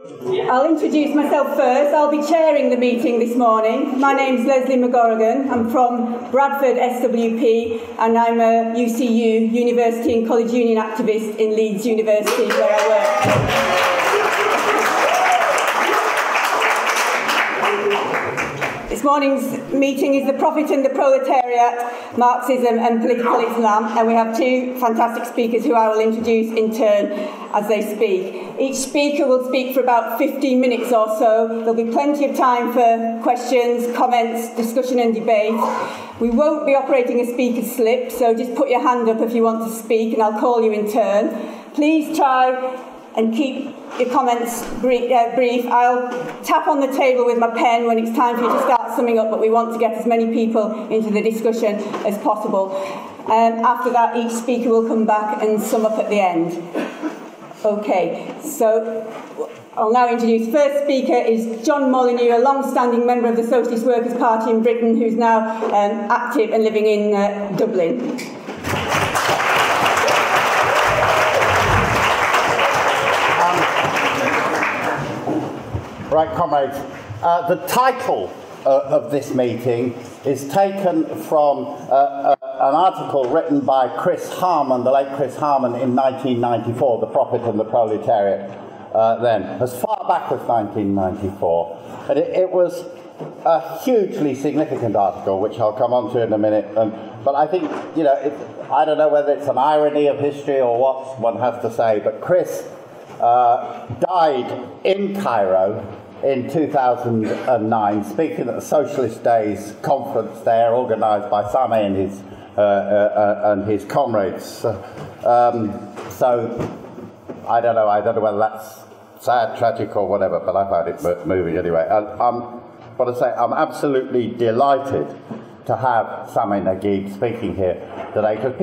I'll introduce myself first. I'll be chairing the meeting this morning. My name's Leslie McGorrigan. I'm from Bradford SWP and I'm a UCU, University and College Union activist in Leeds University where I work. This morning's meeting is The Profit and the Proletariat, Marxism and Political Islam, and we have two fantastic speakers who I will introduce in turn as they speak. Each speaker will speak for about 15 minutes or so. There'll be plenty of time for questions, comments, discussion and debate. We won't be operating a speaker's slip, so just put your hand up if you want to speak and I'll call you in turn. Please try and keep your comments brief. I'll tap on the table with my pen when it's time for you to start summing up, but we want to get as many people into the discussion as possible. After that, each speaker will come back and sum up at the end. Okay, so I'll now introduce. First speaker is John Molyneux, a long-standing member of the Socialist Workers' Party in Britain, who's now active and living in Dublin. Right, comrades, the title of this meeting is taken from an article written by Chris Harman, the late Chris Harman, in 1994, The Profit and the Proletariat, then, as far back as 1994. And it was a hugely significant article, which I'll come on to in a minute. But I think, you know, I don't know whether it's an irony of history or what one has to say, but Chris died in Cairo in 2009, speaking at the Socialist Days conference there, organised by Sami and his comrades. So I don't know whether that's sad, tragic, or whatever, but I found it moving anyway. And but I say I'm absolutely delighted to have Sami Naguib speaking here today, because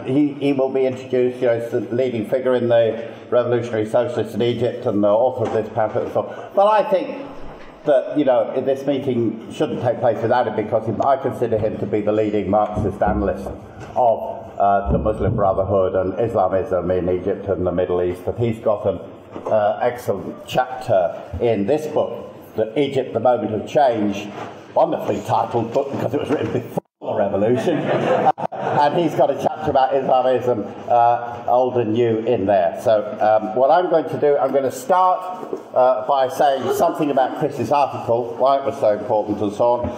he will be introduced, you know, as the leading figure in the revolutionary socialists in Egypt and the author of this pamphlet and so on. But I think that, you know, this meeting shouldn't take place without him, because I consider him to be the leading Marxist analyst of the Muslim Brotherhood and Islamism in Egypt and the Middle East. And he's got an excellent chapter in this book, Egypt, the Moment of Change, wonderfully titled book because it was written before the revolution. And he's got a chapter about Islamism, old and new, in there. So what I'm going to do, I'm going to start by saying something about Chris's article, why it was so important and so on,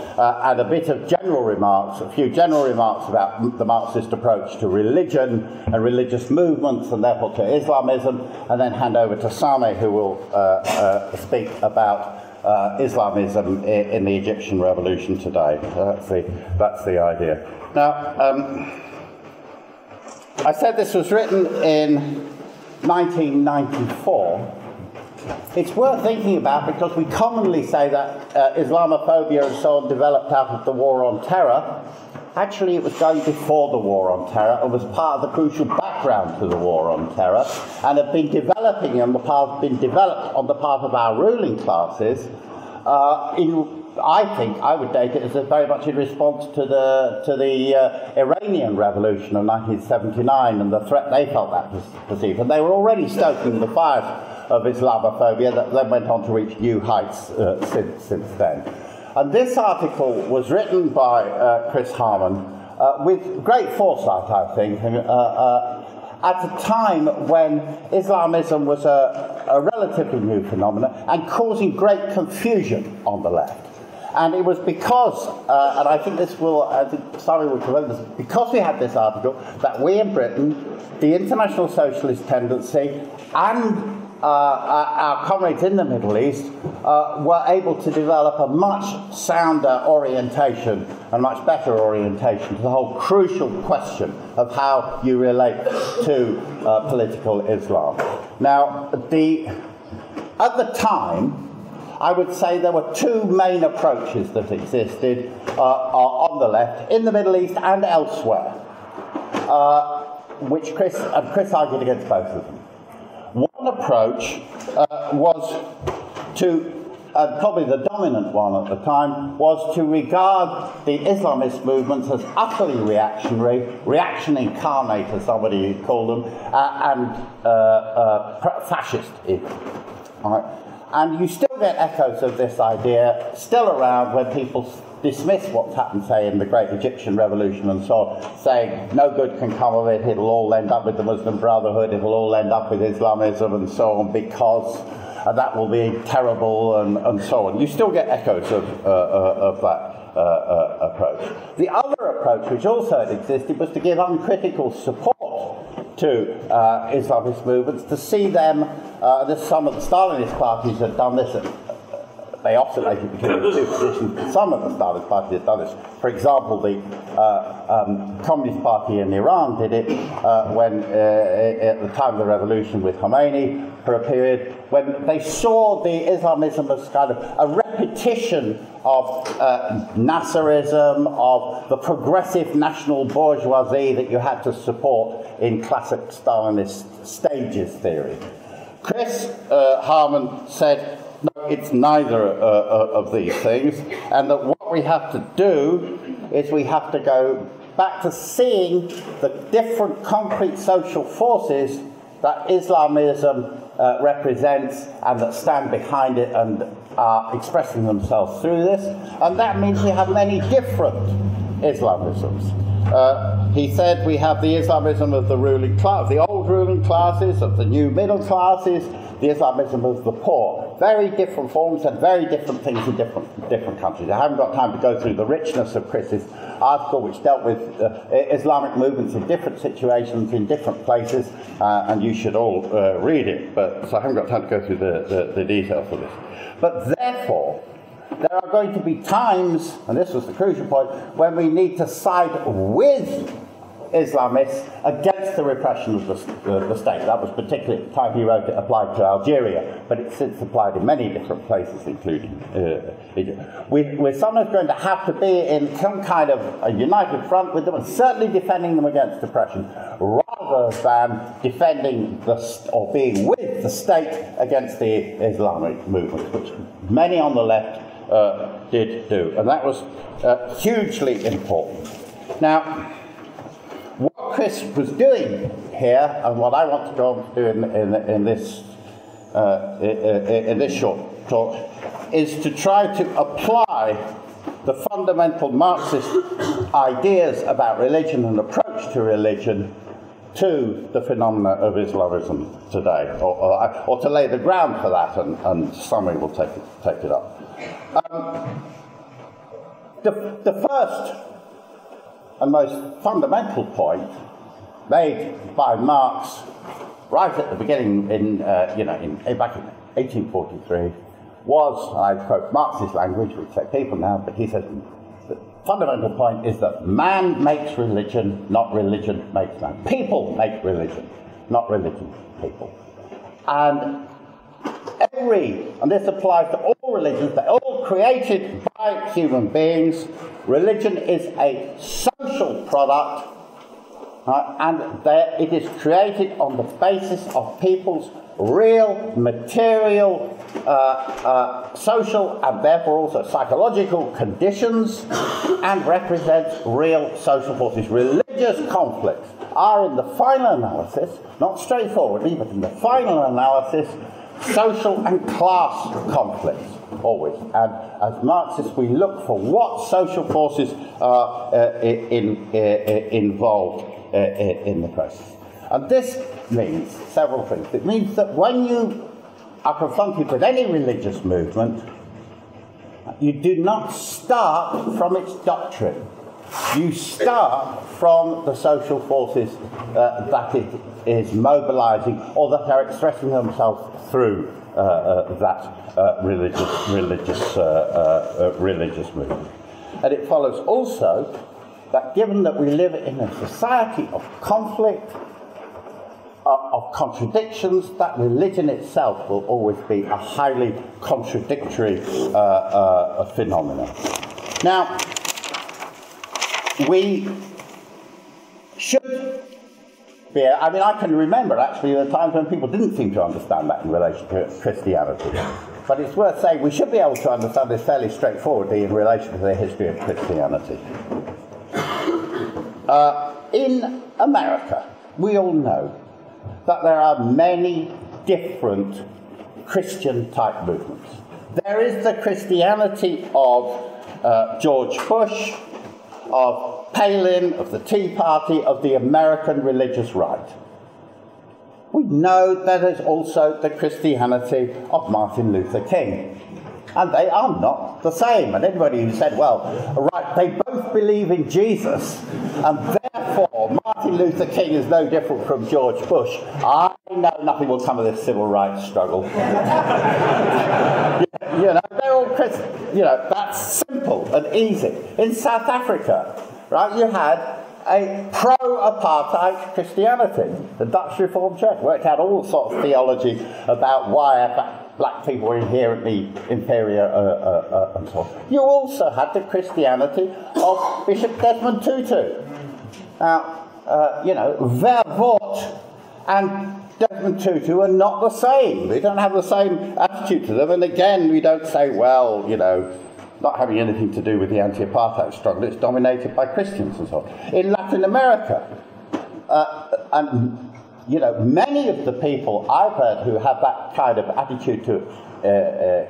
and a bit of general remarks, a few general remarks about the Marxist approach to religion and religious movements, and therefore to Islamism, and then hand over to Sami, who will speak about Islamism in the Egyptian revolution today. That's the idea. Now, I said this was written in 1994. It's worth thinking about, because we commonly say that Islamophobia and so on developed out of the war on terror. Actually, it was going before the war on terror and was part of the crucial background to the war on terror, and had been developing on the part of our ruling classes. I would date it as very much in response to the Iranian Revolution of 1979 and the threat they felt that was perceived. And they were already stoking the fires of Islamophobia that then went on to reach new heights since then. And this article was written by Chris Harman with great foresight, I think, at a time when Islamism was a relatively new phenomenon and causing great confusion on the left. And it was because, and I think Sami will confirm this, because we had this article, that we in Britain, the international socialist tendency, and our comrades in the Middle East were able to develop a much sounder orientation and much better orientation to the whole crucial question of how you relate to political Islam. Now, at the time, I would say there were two main approaches that existed on the left, in the Middle East and elsewhere, which Chris argued against both of them. One approach was to, probably the dominant one at the time, was to regard the Islamist movements as utterly reactionary, reaction incarnate, as somebody called them, and fascist even. Right? And you still get echoes of this idea still around when people dismiss what's happened, say, in the Great Egyptian Revolution and so on, saying no good can come of it, it'll all end up with the Muslim Brotherhood, it'll all end up with Islamism and so on, because that will be terrible and so on. You still get echoes of that approach. The other approach, which also had existed, was to give uncritical support to Islamist movements, to see them, some of the Stalinist parties had done this, they oscillated between the two positions. Some of the Stalinist parties had done this. For example, the Communist Party in Iran did it when, at the time of the revolution with Khomeini, for a period, when they saw the Islamism as kind of a repetition of Nasserism, of the progressive national bourgeoisie that you had to support in classic Stalinist stages theory. Chris Harman said, no, it's neither of these things, and that what we have to do is we have to go back to seeing the different concrete social forces that Islamism represents and that stand behind it and are expressing themselves through this. And that means we have many different Islamisms. He said we have the Islamism of the ruling class, the old ruling classes, of the new middle classes, the Islamism of the poor. Very different forms and very different things in different countries. I haven't got time to go through the richness of Chris's article, which dealt with Islamic movements in different situations, in different places, and you should all read it. So I haven't got time to go through the details of this. But therefore, there are going to be times, and this was the crucial point, when we need to side with Islamists against the repression of the state. That was particularly at the time he wrote it applied to Algeria, but it's since applied in many different places, including Egypt. We're sometimes going to have to be in some kind of a united front with them, and certainly defending them against oppression, rather than defending or being with the state against the Islamic movement, which many on the left did do, and that was hugely important. Now, what Chris was doing here, and what I want to go on to do in this short talk, is to try to apply the fundamental Marxist ideas about religion and approach to religion to the phenomena of Islamism today, or to lay the ground for that, and somebody will take it up. The first and most fundamental point made by Marx right at the beginning, back in 1843, was, and I quote Marx's language, which say people now, but he said, the fundamental point is that man makes religion, not religion makes man. People make religion, not religion people. And this applies to all religions, they're all created by human beings. Religion is a social product, and it is created on the basis of people's real, material, social, and therefore also psychological conditions, and represents real social forces. Religious conflicts are, in the final analysis, not straightforwardly, but in the final analysis, social and class conflicts, always. And as Marxists, we look for what social forces are involved in the process. And this means several things. It means that when you are confronted with any religious movement, you do not start from its doctrine. You start from the social forces that it is mobilizing, or that are expressing themselves through that religious movement. And it follows also that given that we live in a society of conflict, of contradictions, that religion itself will always be a highly contradictory phenomenon. Now, we should be, I can remember actually the times when people didn't seem to understand that in relation to Christianity. But it's worth saying we should be able to understand this fairly straightforwardly in relation to the history of Christianity. In America, we all know that there are many different Christian-type movements. There is the Christianity of George Bush, of Palin, of the Tea Party, of the American religious right. We know that there's also the Christianity of Martin Luther King. And they are not the same. And anybody who said, well, right, they both believe in Jesus, and therefore Martin Luther King is no different from George Bush, I know nothing will come of this civil rights struggle. You know, they're all Christian. You know, that's simple and easy. In South Africa, right, you had a pro-apartheid Christianity. The Dutch Reformed Church worked out all sorts of theology about why black people were inherently inferior and so on. You also had the Christianity of Bishop Desmond Tutu. Now, you know, Verwoerd and Desmond Tutu are not the same. They don't have the same attitude to them. And again, we don't say, well, you know, not having anything to do with the anti-apartheid struggle, it's dominated by Christians and so on. In Latin America, and you know, many of the people I've heard who have that kind of attitude to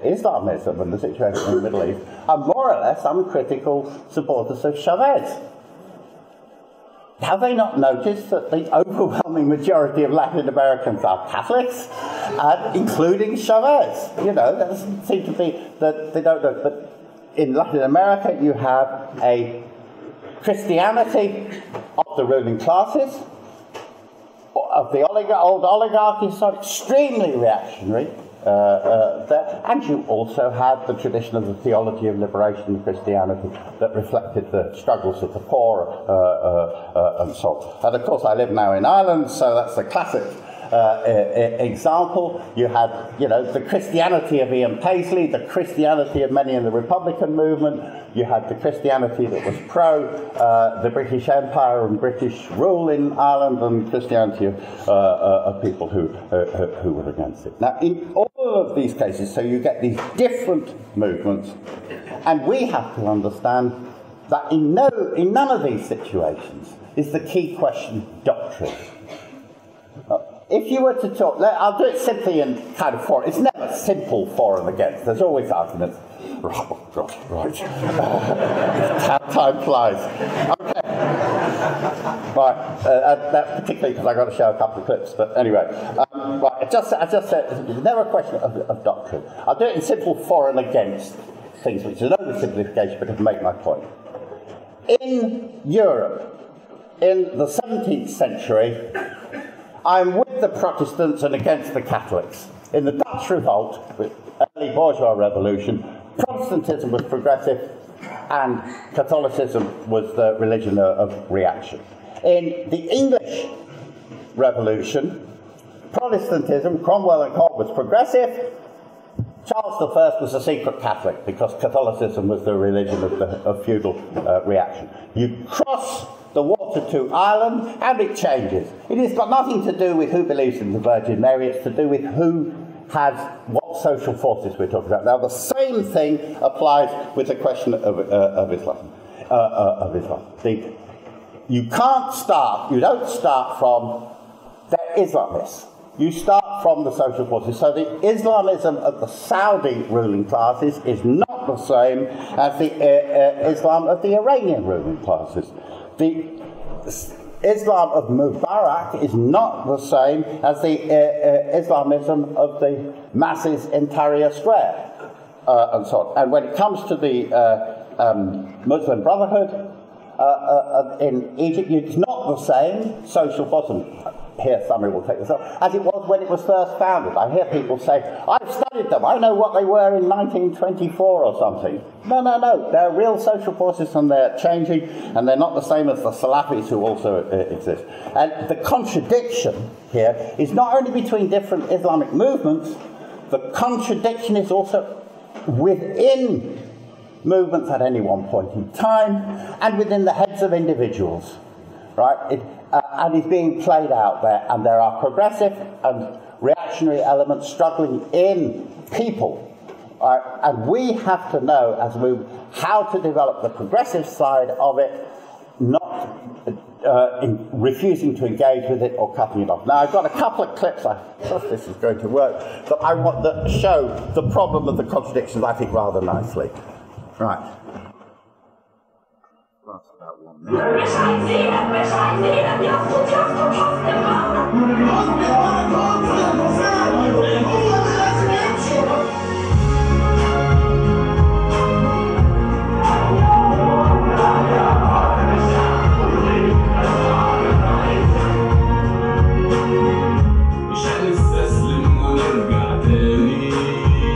Islamism and the situation in the Middle East are more or less uncritical supporters of Chavez. Have they not noticed that the overwhelming majority of Latin Americans are Catholics, including Chavez? You know, that doesn't seem to be that they don't know. But in Latin America, you have a Christianity of the ruling classes, of the old oligarchies, so extremely reactionary there. And you also had the tradition of the theology of liberation and Christianity that reflected the struggles of the poor and so on. And of course, I live now in Ireland, so that's the classic example. You had, you know, the Christianity of Ian Paisley, the Christianity of many in the Republican movement. You had the Christianity that was pro the British Empire and British rule in Ireland, and Christianity of people who were against it. Now, in all of these cases, so you get these different movements, and we have to understand that in none of these situations is the key question doctrine. If you were to talk, I'll do it simply in kind of for. It's never simple for and against. There's always arguments. Right. Time flies. Okay. Right. That's particularly because I've got to show a couple of clips. But anyway, right. I just said it's never a question of doctrine. I'll do it in simple for and against things, which is an oversimplification, but to make my point. In Europe, in the 17th century, I'm with the Protestants and against the Catholics. In the Dutch Revolt, the early bourgeois revolution, Protestantism was progressive and Catholicism was the religion of reaction. In the English Revolution, Protestantism, Cromwell and Colt, was progressive. Charles I was a secret Catholic because Catholicism was the religion of feudal reaction. You cross the water to Ireland, and it changes. It has got nothing to do with who believes in the Virgin Mary, it's to do with who has what social forces we're talking about. Now, the same thing applies with the question of Islam. You don't start from the Islamists. You start from the social forces. So the Islamism of the Saudi ruling classes is not the same as the Islam of the Iranian ruling classes. The Islam of Mubarak is not the same as the Islamism of the masses in Tahrir Square, and so on. And when it comes to the Muslim Brotherhood in Egypt, it's not the same social bottom. Here, somebody will take this up, as it was when it was first founded. I hear people say, I've studied them, I know what they were in 1924 or something. No, they're real social forces and they're changing, and they're not the same as the Salafis who also exist. And the contradiction here is not only between different Islamic movements, the contradiction is also within movements at any one point in time, and within the heads of individuals, right? And is being played out there, and there are progressive and reactionary elements struggling in people. And we have to know, as a movement, how to develop the progressive side of it, not refusing to engage with it or cutting it off. Now, I've got a couple of clips, I trust this is going to work, that I want to show the problem of the contradictions, I think, rather nicely. Right. That's about 1 minute.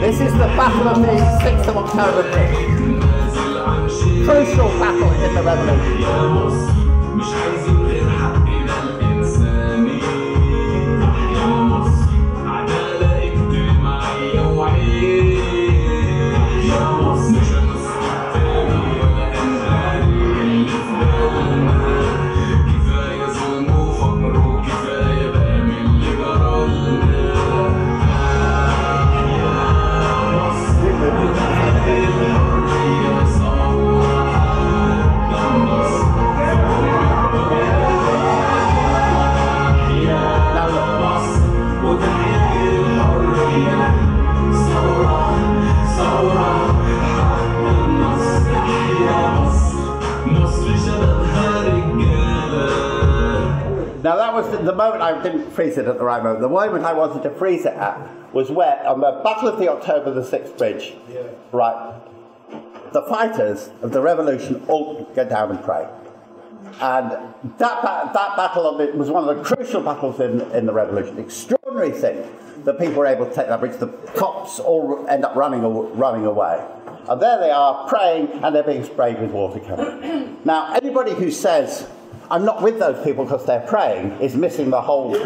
This is the battle of the 6th of October. Crucial battle in the revolution. Now that was the moment I didn't freeze it at the right moment. The moment I wanted to freeze it at was where, on the Battle of the October the 6th Bridge, right, the fighters of the revolution all go down and pray. And that battle of it was one of the crucial battles in the revolution. Extraordinary thing that people were able to take that bridge. The cops all end up running away. And there they are praying, and they're being sprayed with water cannon. Now, anybody who says, I'm not with those people because they're praying, is missing the whole...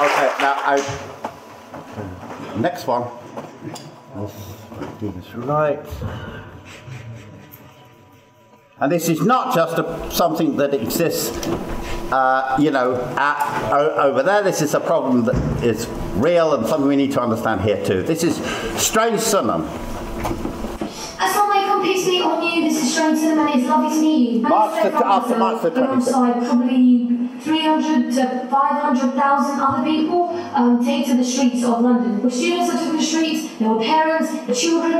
Okay, now next one. Let's do this right. And this is not just something that exists, over there. This is a problem that is real and something we need to understand here too. This is strange Sunam. Assalamualaikum, peace be on you. This is Strange Sunam and it's lovely to meet you. After March the 25th. Alongside probably 300 to 500,000 other people take to the streets of London. With students that took to the streets, there were parents, the children,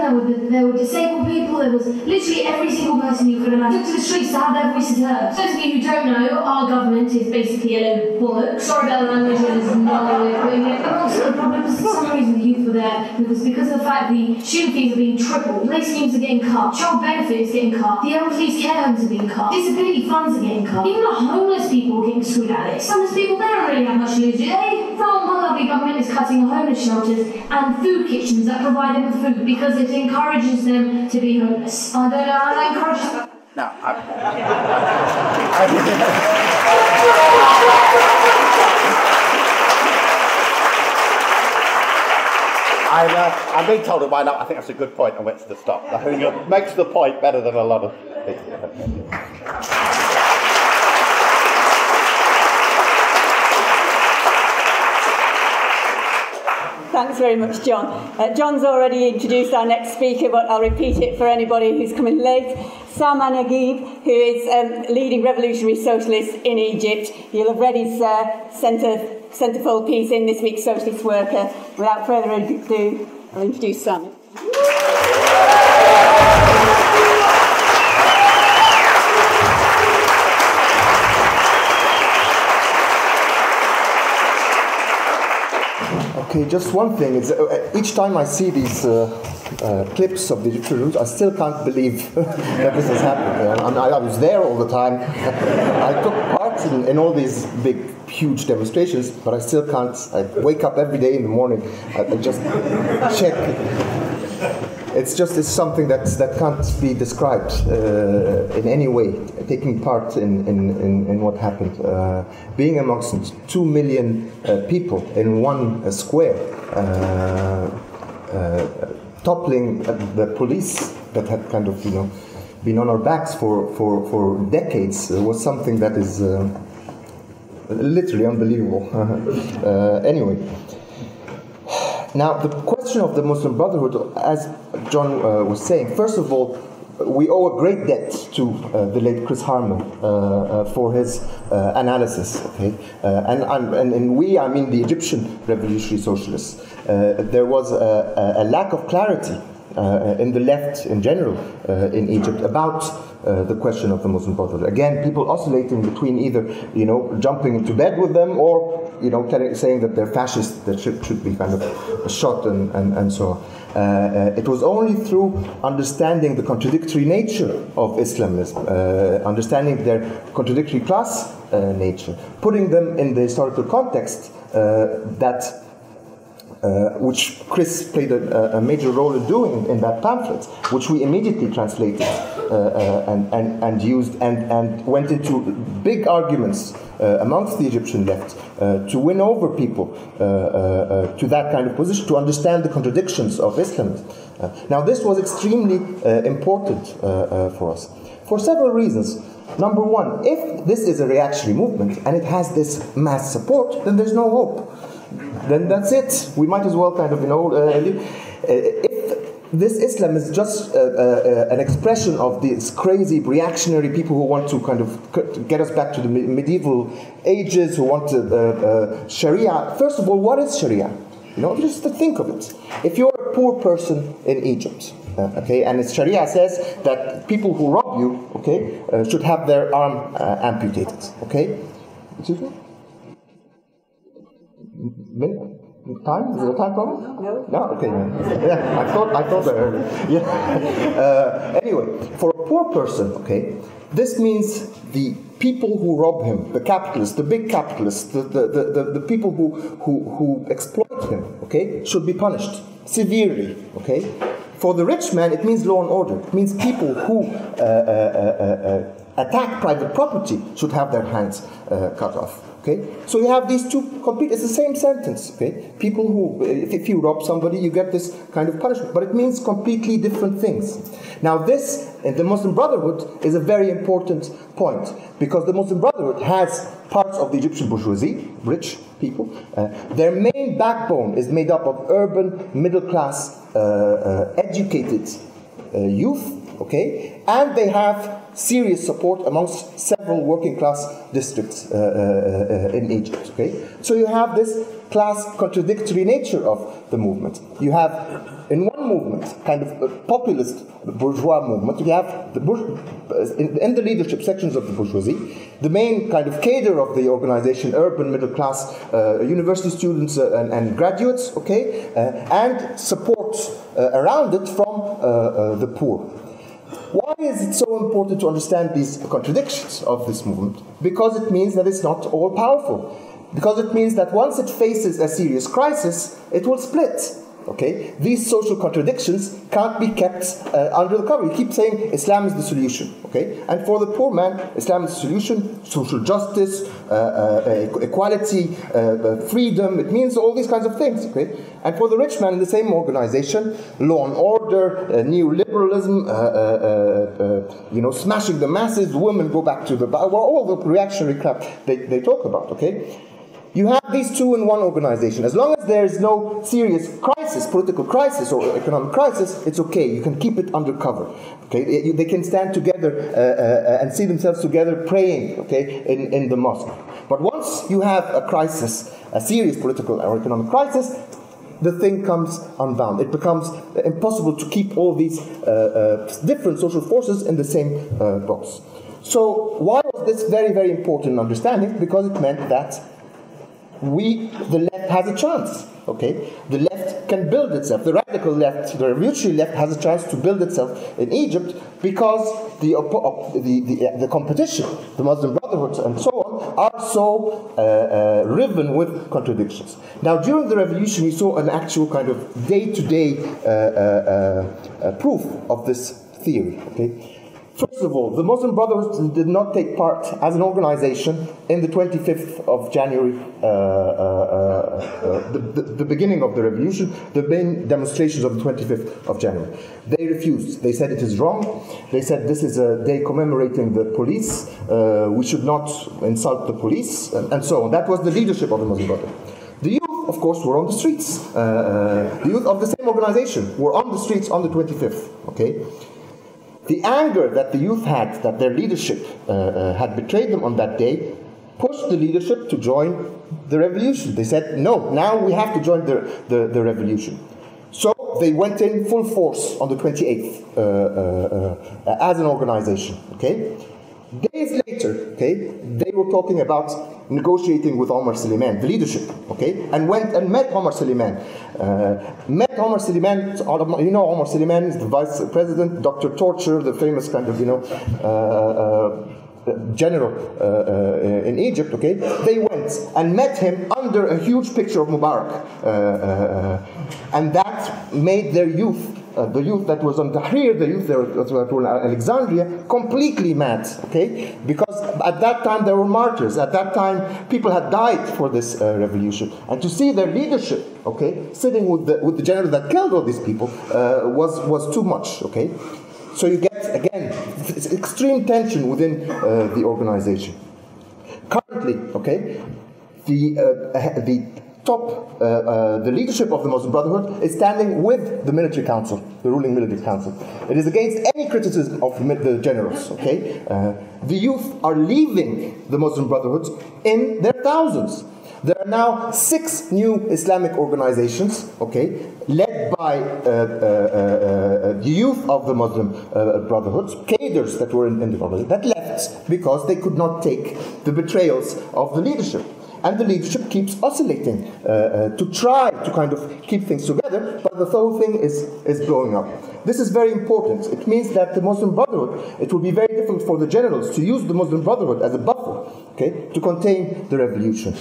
there were disabled people, there was literally every single person you could imagine. Took to the streets to have their voices heard. Those of you who don't know, our government is basically a load of bollocks. Sorry about the language, there's no way of putting it. But also the problem is for some reason the youth were there because of the fact the student fees are being tripled, play schemes are getting cut, child benefit is getting cut, the elderly's care homes are being cut, disability funds are getting cut, even the homeless people are getting screwed at it. Some of those people, they don't really have much to lose, do they? From one lovely government is cutting the homeless shelters and food kitchens that provide them with food because it encourages them to be homeless. I don't know how that encourages them. No, I'm being told to wind up. I think that's a good point on which to stop. I think it makes the point better than a lot of people. Thanks very much, John. John's already introduced our next speaker, but I'll repeat it for anybody who's coming late. Sama Naguib, who is leading revolutionary socialist in Egypt. You'll have read his centerfold piece in this week's Socialist Worker. Without further ado, I'll introduce Sam. Okay, just one thing. It's, each time I see these clips of the Egyptian roots, I still can't believe that this has happened. I was there all the time. I took part in all these big, huge demonstrations, but I still can't. I wake up every day in the morning. I just check. It's something that can't be described in any way. Taking part in what happened, being amongst 2 million people in one square, toppling the police that had kind of been on our backs for decades was something that is literally unbelievable. Anyway. Now, the question of the Muslim Brotherhood, as John was saying, first of all, we owe a great debt to the late Chris Harman for his analysis. Okay, and we, I mean the Egyptian revolutionary socialists. There was a lack of clarity in the left in general in Egypt about the question of the Muslim Brotherhood. Again, people oscillating between either, you know, jumping into bed with them or, you know, saying that they're fascists, that should be kind of shot and so on. It was only through understanding the contradictory nature of Islamism, understanding their contradictory class nature, putting them in the historical context which Chris played a major role in doing in that pamphlet, which we immediately translated and used and went into big arguments amongst the Egyptian left to win over people to that kind of position, to understand the contradictions of Islamism. Now, this was extremely important for us for several reasons. Number one, if this is a reactionary movement and it has this mass support, then there's no hope. Then that's it. We might as well kind of, you know, if this Islam is just an expression of these crazy reactionary people who want to kind of get us back to the medieval ages, who want Sharia. First of all, what is Sharia? You know, just to think of it. If you're a poor person in Egypt, okay, and Sharia says that people who rob you, okay, should have their arm amputated, okay? Excuse me? Time? Is it a time problem? No. No? Okay. Yeah, I thought I heard it. Yeah. Anyway, for a poor person, okay, this means the people who rob him, the capitalists, the big capitalists, the people who exploit him, okay, should be punished severely, okay? For the rich man, it means law and order. It means people who attack private property should have their hands cut off. Okay, so you have these two complete. It's the same sentence. Okay, people who, if you rob somebody, you get this kind of punishment, but it means completely different things. Now, this in the Muslim Brotherhood is a very important point because the Muslim Brotherhood has parts of the Egyptian bourgeoisie, rich people. Their main backbone is made up of urban, middle-class, educated youth. Okay, and they have serious support amongst several working class districts in Egypt. Okay, so you have this class contradictory nature of the movement. You have in one movement kind of a populist bourgeois movement. You have the in the leadership sections of the bourgeoisie, the main kind of cadre of the organization, urban middle class, university students and graduates. Okay, and support around it from the poor. Why is it so important to understand these contradictions of this movement? Because it means that it's not all powerful. Because it means that once it faces a serious crisis, it will split. Okay? These social contradictions can't be kept under the cover. You keep saying Islam is the solution. Okay? And for the poor man, Islam is the solution. Social justice, equality, freedom. It means all these kinds of things. Okay? And for the rich man in the same organization, law and order, neoliberalism, smashing the masses, women go back to the bar, all the reactionary crap they talk about. Okay? You have these two in one organization. As long as there is no serious crisis, political crisis or economic crisis, it's okay. You can keep it under cover. Okay? They can stand together and see themselves together praying, okay, in the mosque. But once you have a crisis, a serious political or economic crisis, the thing comes unbound. It becomes impossible to keep all these different social forces in the same box. So why was this very, very important understanding? Because it meant that the left has a chance, okay? The left can build itself. The radical left, the revolutionary left has a chance to build itself in Egypt because the competition, the Muslim Brotherhood and so on, are so riven with contradictions. Now, during the revolution, we saw an actual kind of day-to-day proof of this theory, okay? First of all, the Muslim Brotherhood did not take part as an organization in the 25th of January, the beginning of the revolution, the main demonstrations of the 25th of January. They refused. They said it is wrong. They said this is a day commemorating the police. We should not insult the police, and so on. That was the leadership of the Muslim Brotherhood. The youth of course, were on the streets. The youth of the same organization were on the streets on the 25th. Okay. The anger that the youth had, that their leadership had betrayed them on that day, pushed the leadership to join the revolution. They said, no, now we have to join the revolution. So they went in full force on the 28th as an organization. Okay? Days later, okay, they were talking about negotiating with Omar Suleiman, the leadership, okay, and went and met Omar Suleiman. You know Omar Suleiman is the vice president, Dr. Torture, the famous kind of, general in Egypt, okay. They went and met him under a huge picture of Mubarak. And that made their youth, the youth that was on Tahrir, the youth that were in Alexandria, completely mad, okay? Because at that time there were martyrs. At that time, people had died for this revolution. And to see their leadership, okay, sitting with the general that killed all these people was too much, okay? So you get, again, extreme tension within the organization. Currently, okay, the leadership of the Muslim Brotherhood is standing with the military council, the ruling military council. It is against any criticism of the generals, okay? The youth are leaving the Muslim Brotherhood in their thousands. There are now 6 new Islamic organizations, okay, led by the youth of the Muslim Brotherhood, cadres that were in the organization, that left because they could not take the betrayals of the leadership. And the leadership keeps oscillating to try to kind of keep things together, but the whole thing is blowing up. This is very important. It means that the Muslim Brotherhood, it will be very difficult for the generals to use the Muslim Brotherhood as a buffer, okay, to contain the revolution.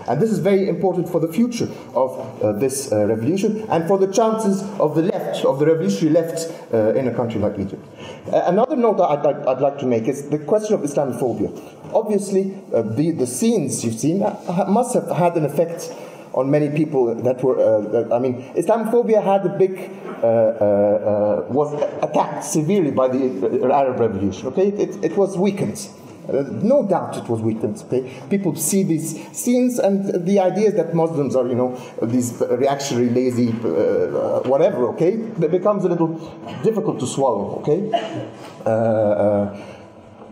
And this is very important for the future of this revolution and for the chances of the left, of the revolutionary left in a country like Egypt. Another note I'd like to make is the question of Islamophobia. Obviously, the scenes you've seen must have had an effect on many people that were, Islamophobia had a big, was attacked severely by the Arab Revolution, okay? It was weakened. No doubt it was weakened, okay? People see these scenes and the ideas that Muslims are, these reactionary, lazy, whatever, okay? It becomes a little difficult to swallow, okay?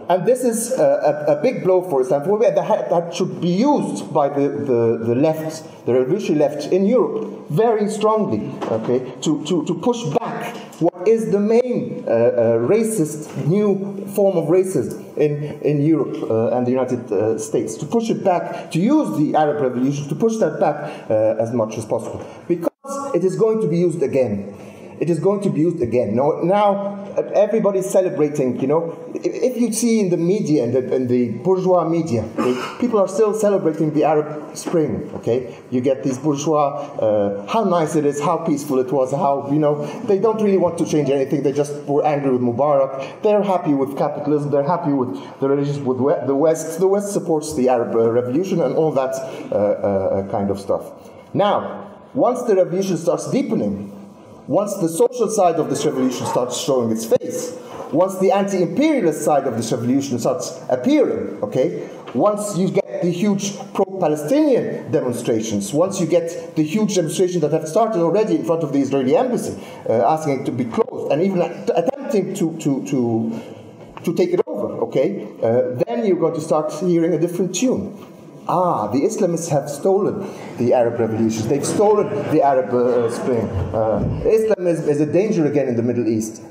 And this is a big blow for Islamophobia that should be used by the left, the revolutionary left in Europe, very strongly, okay, to push back what is the main racist new form of racism in Europe and the United States, to push it back, to use the Arab Revolution, to push that back as much as possible, because it is going to be used again. It is going to be used again. Now everybody's celebrating, if you see in the media and the bourgeois media, okay, people are still celebrating the Arab Spring, okay? You get these bourgeois, how nice it is, how peaceful it was, how, they don't really want to change anything, they just were angry with Mubarak, they're happy with capitalism, they're happy with the relationship with the West. The West supports the Arab Revolution and all that kind of stuff. Now, once the revolution starts deepening, once the social side of this revolution starts showing its face, once the anti-imperialist side of this revolution starts appearing, okay, once you get the huge pro-Palestinian demonstrations, once you get the huge demonstrations that have started already in front of the Israeli embassy, asking it to be closed, and even attempting to take it over, okay, then you're going to start hearing a different tune. The Islamists have stolen the Arab revolutions. They've stolen the Arab Spring. Islam is a danger again in the Middle East.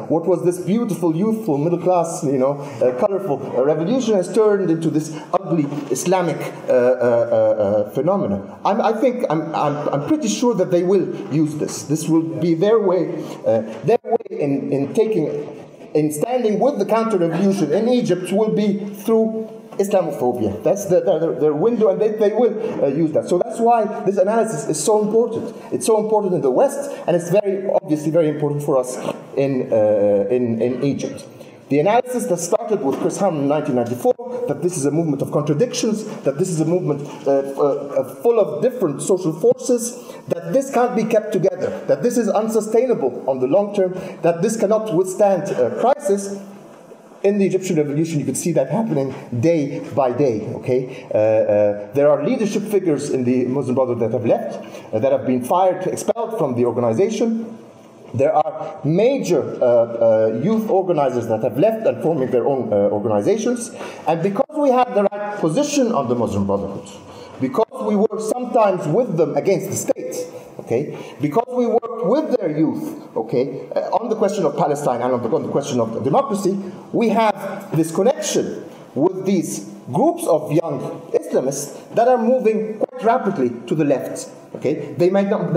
What was this beautiful, youthful, middle-class, colorful revolution has turned into this ugly Islamic phenomenon. I'm pretty sure that they will use this. This will be their way in standing with the counter-revolution in Egypt will be through Islamophobia. That's their window, and they will use that. So that's why this analysis is so important. It's so important in the West, and it's obviously very important for us in Egypt. The analysis that started with Chris Ham in 1994, that this is a movement of contradictions, that this is a movement full of different social forces, that this can't be kept together, that this is unsustainable on the long term, that this cannot withstand crisis, in the Egyptian revolution, you could see that happening day by day, okay? There are leadership figures in the Muslim Brotherhood that have left, that have been fired, expelled from the organization. There are major youth organizers that have left and forming their own organizations. And because we had the right position on the Muslim Brotherhood, because we were sometimes with them against the state, okay, because we worked with their youth, okay, on the question of Palestine and on the question of democracy, we have this connection with these groups of young Islamists that are moving quite rapidly to the left. Okay, they might not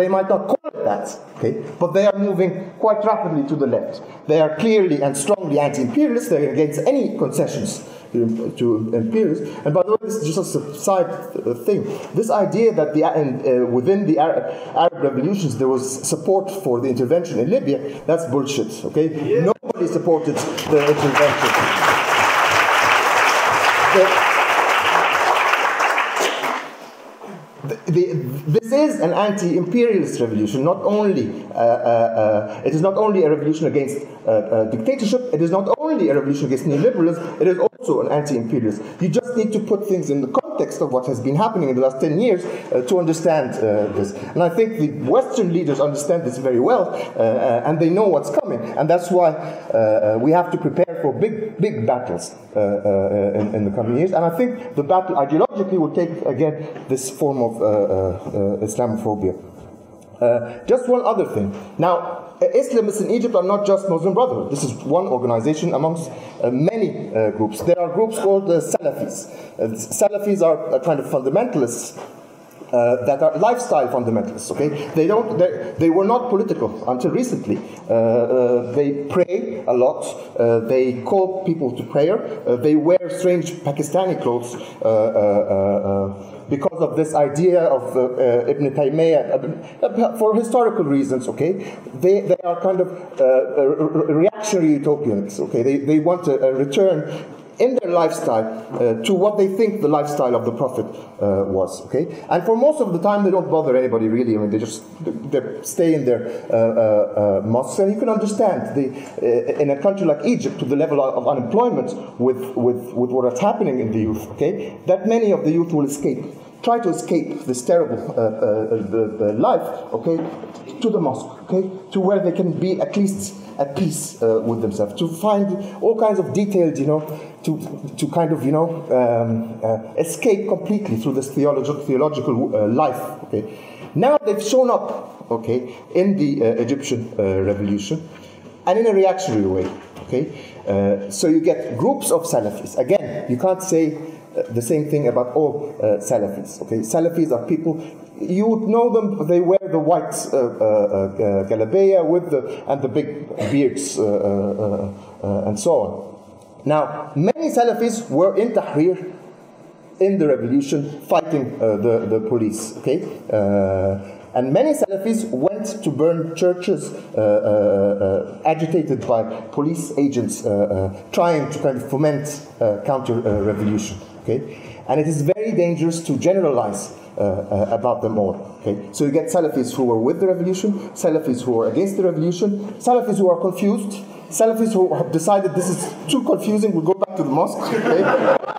call it that, okay, but they are moving quite rapidly to the left. They are clearly and strongly anti-imperialist. They're against any concessions to imperialists. And by the way, this is just a side thing. This idea that within the Arab revolutions there was support for the intervention in Libya, that's bullshit. Okay, yeah. Nobody supported the intervention. This is an anti-imperialist revolution. Not only it is not only a revolution against dictatorship. It is not only a revolution against neoliberalism. It is also an anti-imperialist. You just need to put things in the context of what has been happening in the last 10 years to understand this. And I think the Western leaders understand this very well, and they know what's coming. And that's why we have to prepare for big battles in the coming years. And I think the battle ideologically will take again this form of Islamophobia. Just one other thing. Now, Islamists in Egypt are not just Muslim Brotherhood. This is one organization amongst many groups. There are groups called Salafis. Salafis are a kind of fundamentalists that are lifestyle fundamentalists. Okay, they were not political until recently. They pray a lot. They call people to prayer. They wear strange Pakistani clothes. Because of this idea of Ibn Taymiyyah, for historical reasons, okay, they are kind of reactionary utopians, okay, they want a return in their lifestyle to what they think the lifestyle of the Prophet was, okay, and for most of the time they don't bother anybody really. I mean, they stay in their mosques, and you can understand in a country like Egypt, to the level of unemployment with what is happening in the youth, okay, that many of the youth will try to escape this terrible life, okay, to the mosque, okay, to where they can be at least at peace with themselves, to find all kinds of detailed, to kind of, escape completely through this theological life, okay. Now they've shown up, okay, in the Egyptian revolution, and in a reactionary way, okay. So you get groups of Salafis. Again, you can't say the same thing about all Salafis. Okay, Salafis are people, you would know them. They wear the white galabeya and the big beards and so on. Now, many Salafis were in Tahrir in the revolution, fighting the police. Okay. And many Salafis went to burn churches, agitated by police agents, trying to kind of foment counter-revolution. Okay? And it is very dangerous to generalize about them all. Okay? So you get Salafis who were with the revolution, Salafis who were against the revolution, Salafis who are confused, Salafis who have decided this is too confusing, we'll go back to the mosque. Okay?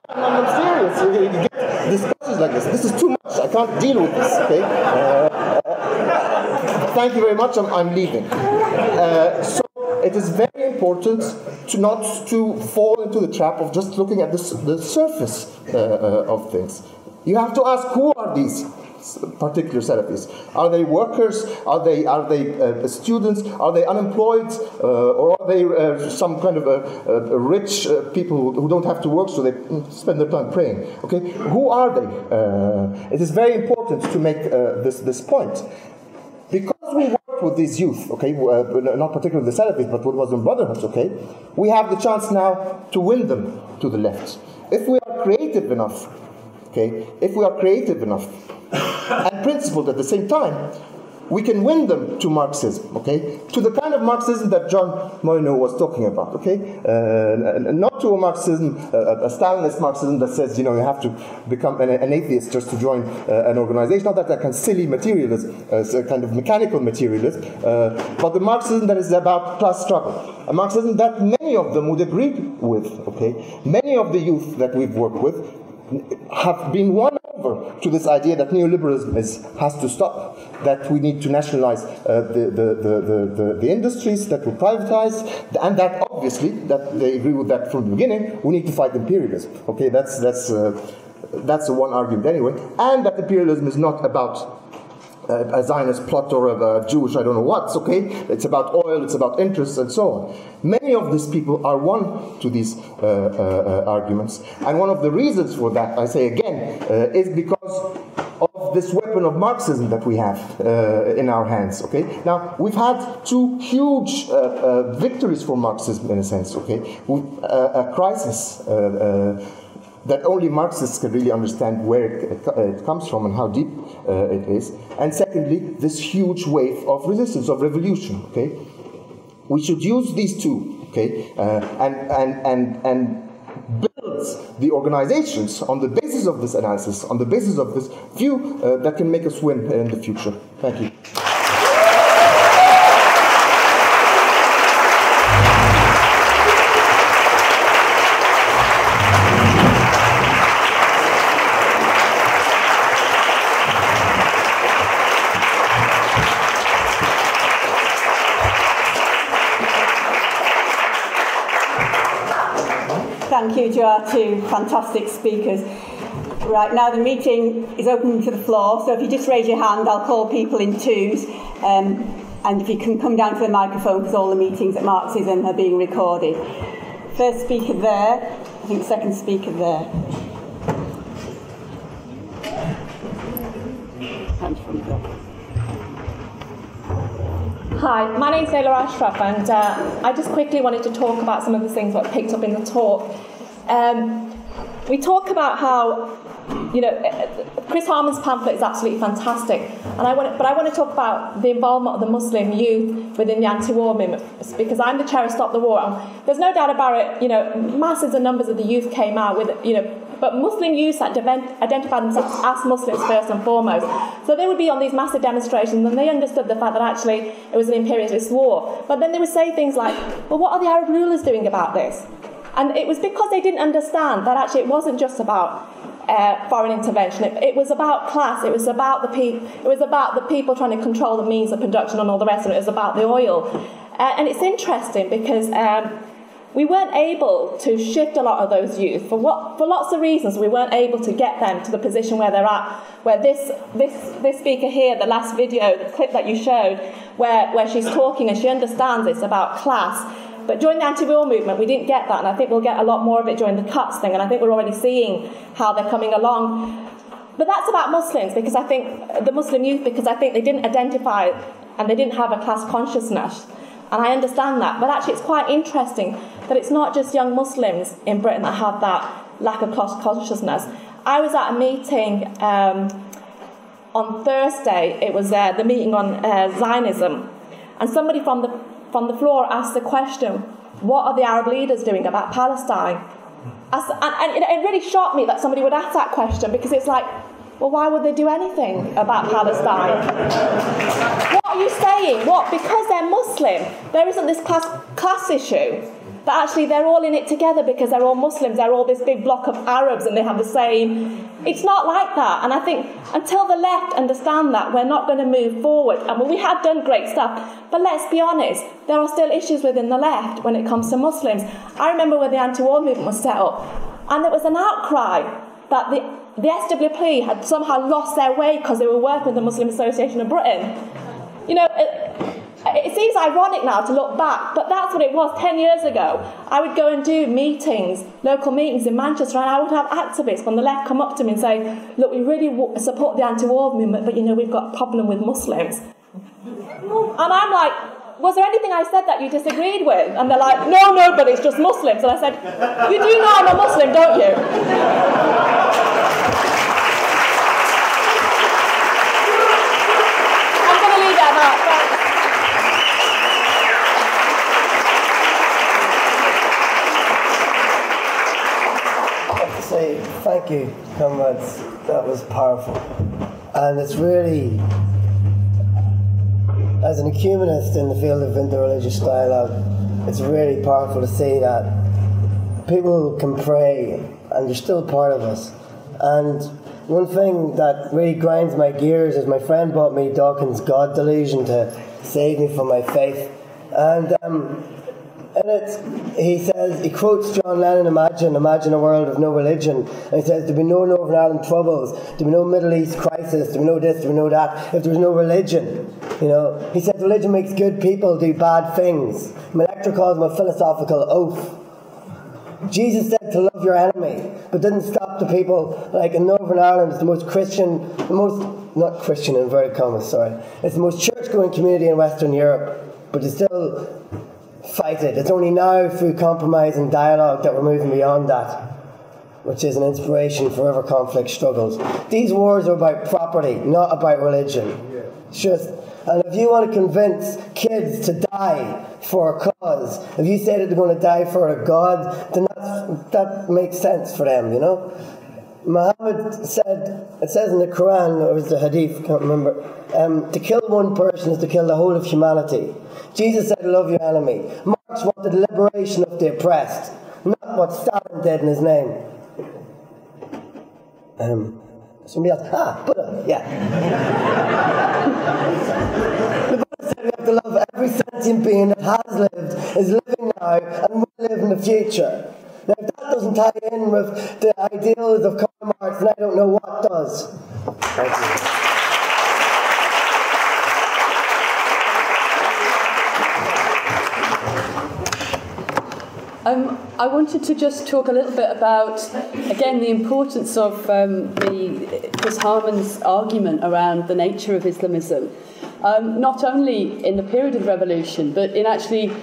I'm serious. You get discussions like this. This is too much. I can't deal with this. Okay? Thank you very much. I'm leaving. So it is very important not to fall into the trap of just looking at the surface of things. You have to ask, who are these particular Salafis? Are they workers? Are they students? Are they unemployed? Or are they some kind of rich people who don't have to work, so they spend their time praying? Okay, who are they? It is very important to make this point. Because we work with these youth, okay, not particularly the Salafis, but with Muslim Brotherhoods, okay, we have the chance now to win them to the left. If we are creative enough, okay, and principled at the same time, we can win them to Marxism, okay? To the kind of Marxism that John Molyneux was talking about, okay? Not to a Marxism, a Stalinist Marxism that says, you know, you have to become an atheist just to join an organization. Not that kind of silly materialism, a kind of mechanical materialism, but the Marxism that is about class struggle. A Marxism that many of them would agree with, okay? Many of the youth that we've worked with have been won over to this idea that neoliberalism has to stop, that we need to nationalize the industries that were privatized, and that obviously, that they agree with that from the beginning, we need to fight imperialism. Okay, that's the one argument anyway, and that imperialism is not about a Zionist plot or a Jewish I don't know what, okay? It's about oil, it's about interests, and so on. Many of these people are won to these arguments, and one of the reasons for that, I say again, is because of this weapon of Marxism that we have in our hands, okay? Now, we've had two huge victories for Marxism, in a sense, okay? A crisis that only Marxists can really understand where it comes from and how deep it is. And secondly, this huge wave of resistance, of revolution, okay? We should use these two, okay? And build the organizations on the basis of this analysis, on the basis of this view that can make us win in the future. Thank you. Thank you to our two fantastic speakers. Right, now the meeting is open to the floor, so if you just raise your hand, I'll call people in twos. And if you can come down to the microphone, because all the meetings at Marxism are being recorded. First speaker there, I think second speaker there. And from there. Hi, my name's Layla Ashraf, and I just quickly wanted to talk about some of the things that I picked up in the talk. We talk about how, you know, Chris Harman's pamphlet is absolutely fantastic, and I want to talk about the involvement of the Muslim youth within the anti-war movement, because I'm the chair of Stop the War. And there's no doubt about it, you know, masses and numbers of the youth came out with, you know, but Muslim youths that identified themselves as Muslims first and foremost. So they would be on these massive demonstrations, and they understood the fact that actually it was an imperialist war. But then they would say things like, well, what are the Arab rulers doing about this? And it was because they didn't understand that actually it wasn't just about foreign intervention. It was about class. It was about the people trying to control the means of production and all the rest of it. It was about the oil. And it's interesting because we weren't able to shift a lot of those youth for lots of reasons. We weren't able to get them to the position where they're at. Where this speaker here, the last video, the clip that you showed, where she's talking and she understands it's about class. But during the anti-war movement, we didn't get that, and I think we'll get a lot more of it during the cuts thing, and I think we're already seeing how they're coming along. But that's about Muslims, because I think the Muslim youth, because I think they didn't identify and they didn't have a class consciousness. And I understand that. But actually, it's quite interesting that it's not just young Muslims in Britain that have that lack of class consciousness. I was at a meeting on Thursday. It was the meeting on Zionism. And somebody from the floor asked the question, what are the Arab leaders doing about Palestine? And it really shocked me that somebody would ask that question, because it's like, well, why would they do anything about Palestine? What are you saying? What? Because they're Muslim, there isn't this class issue. That actually they're all in it together because they're all Muslims. They're all this big block of Arabs and they have the same. It's not like that. And I think until the left understand that, we're not going to move forward. I mean, we have done great stuff, but let's be honest, there are still issues within the left when it comes to Muslims. I remember when the anti-war movement was set up, and there was an outcry that the SWP had somehow lost their way because they were working with the Muslim Association of Britain. You know, it seems ironic now to look back, but that's what it was 10 years ago. I would go and do meetings, local meetings in Manchester, and I would have activists from the left come up to me and say, look, we really support the anti-war movement, but, you know, we've got a problem with Muslims. And I'm like, was there anything I said that you disagreed with? And they're like, no, but it's just Muslims. And I said, you do know I'm a Muslim, don't you? I'm going to leave it say thank you, comrades. That was powerful. And it's really, as an ecumenist in the field of interreligious dialogue, it's really powerful to see that people can pray and they're still part of us. And one thing that really grinds my gears is my friend bought me Dawkins' God Delusion to save me from my faith. And in it, he quotes John Lennon, imagine a world of no religion. And he says, there'll be no Northern Ireland troubles, there'll be no Middle East crisis, there'll be no this, there'll be no that, if there was no religion. You know, he says religion makes good people do bad things. Electra calls him a philosophical oaf. Jesus said to love your enemy, but didn't stop the people. Like in Northern Ireland, it's the most Christian, not Christian in inverted commas, sorry. It's the most church-going community in Western Europe, but they still fight it. It's only now through compromise and dialogue that we're moving beyond that, which is an inspiration for whatever conflict struggles. These wars are about property, not about religion. It's just, and if you want to convince kids to die for a cause, if you say that they're going to die for a god, then that makes sense for them, you know? Muhammad said, it says in the Quran, or is the Hadith, I can't remember, to kill one person is to kill the whole of humanity. Jesus said, love your enemy. Marx wanted liberation of the oppressed, not what Stalin did in his name. Somebody else, Buddha, yeah. The Buddha said we have to love every sentient being that has lived, is living now, and will live in the future. Now, if that doesn't tie in with the ideals of Karl Marx, then I don't know what does. Thank you. I wanted to just talk a little bit about, again, the importance of Chris Harman's argument around the nature of Islamism, not only in the period of revolution, but in actually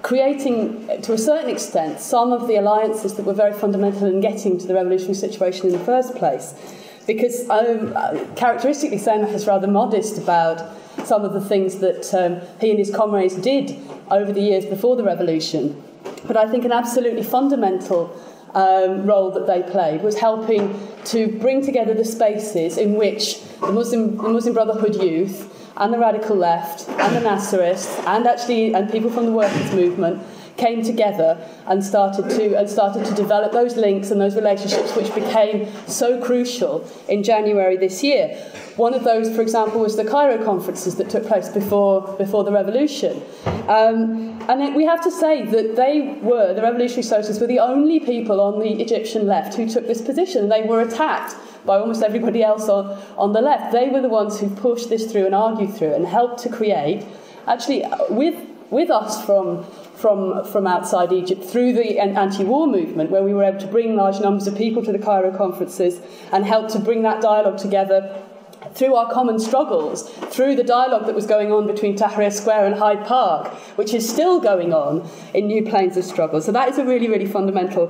creating, to a certain extent, some of the alliances that were very fundamental in getting to the revolutionary situation in the first place. Because characteristically, Samer is rather modest about some of the things that he and his comrades did over the years before the revolution. But I think an absolutely fundamental role that they played was helping to bring together the spaces in which the Muslim Brotherhood youth and the radical left and the Nasserists and people from the workers' movement came together and started to develop those links and those relationships which became so crucial in January this year. One of those, for example, was the Cairo conferences that took place before the revolution. And then we have to say that the revolutionary socialists were the only people on the Egyptian left who took this position. They were attacked by almost everybody else on the left. They were the ones who pushed this through and argued through and helped to create, actually, with us from outside Egypt through the anti-war movement, where we were able to bring large numbers of people to the Cairo conferences and help to bring that dialogue together through our common struggles, through the dialogue that was going on between Tahrir Square and Hyde Park, which is still going on in new planes of struggle. So that is a really, really fundamental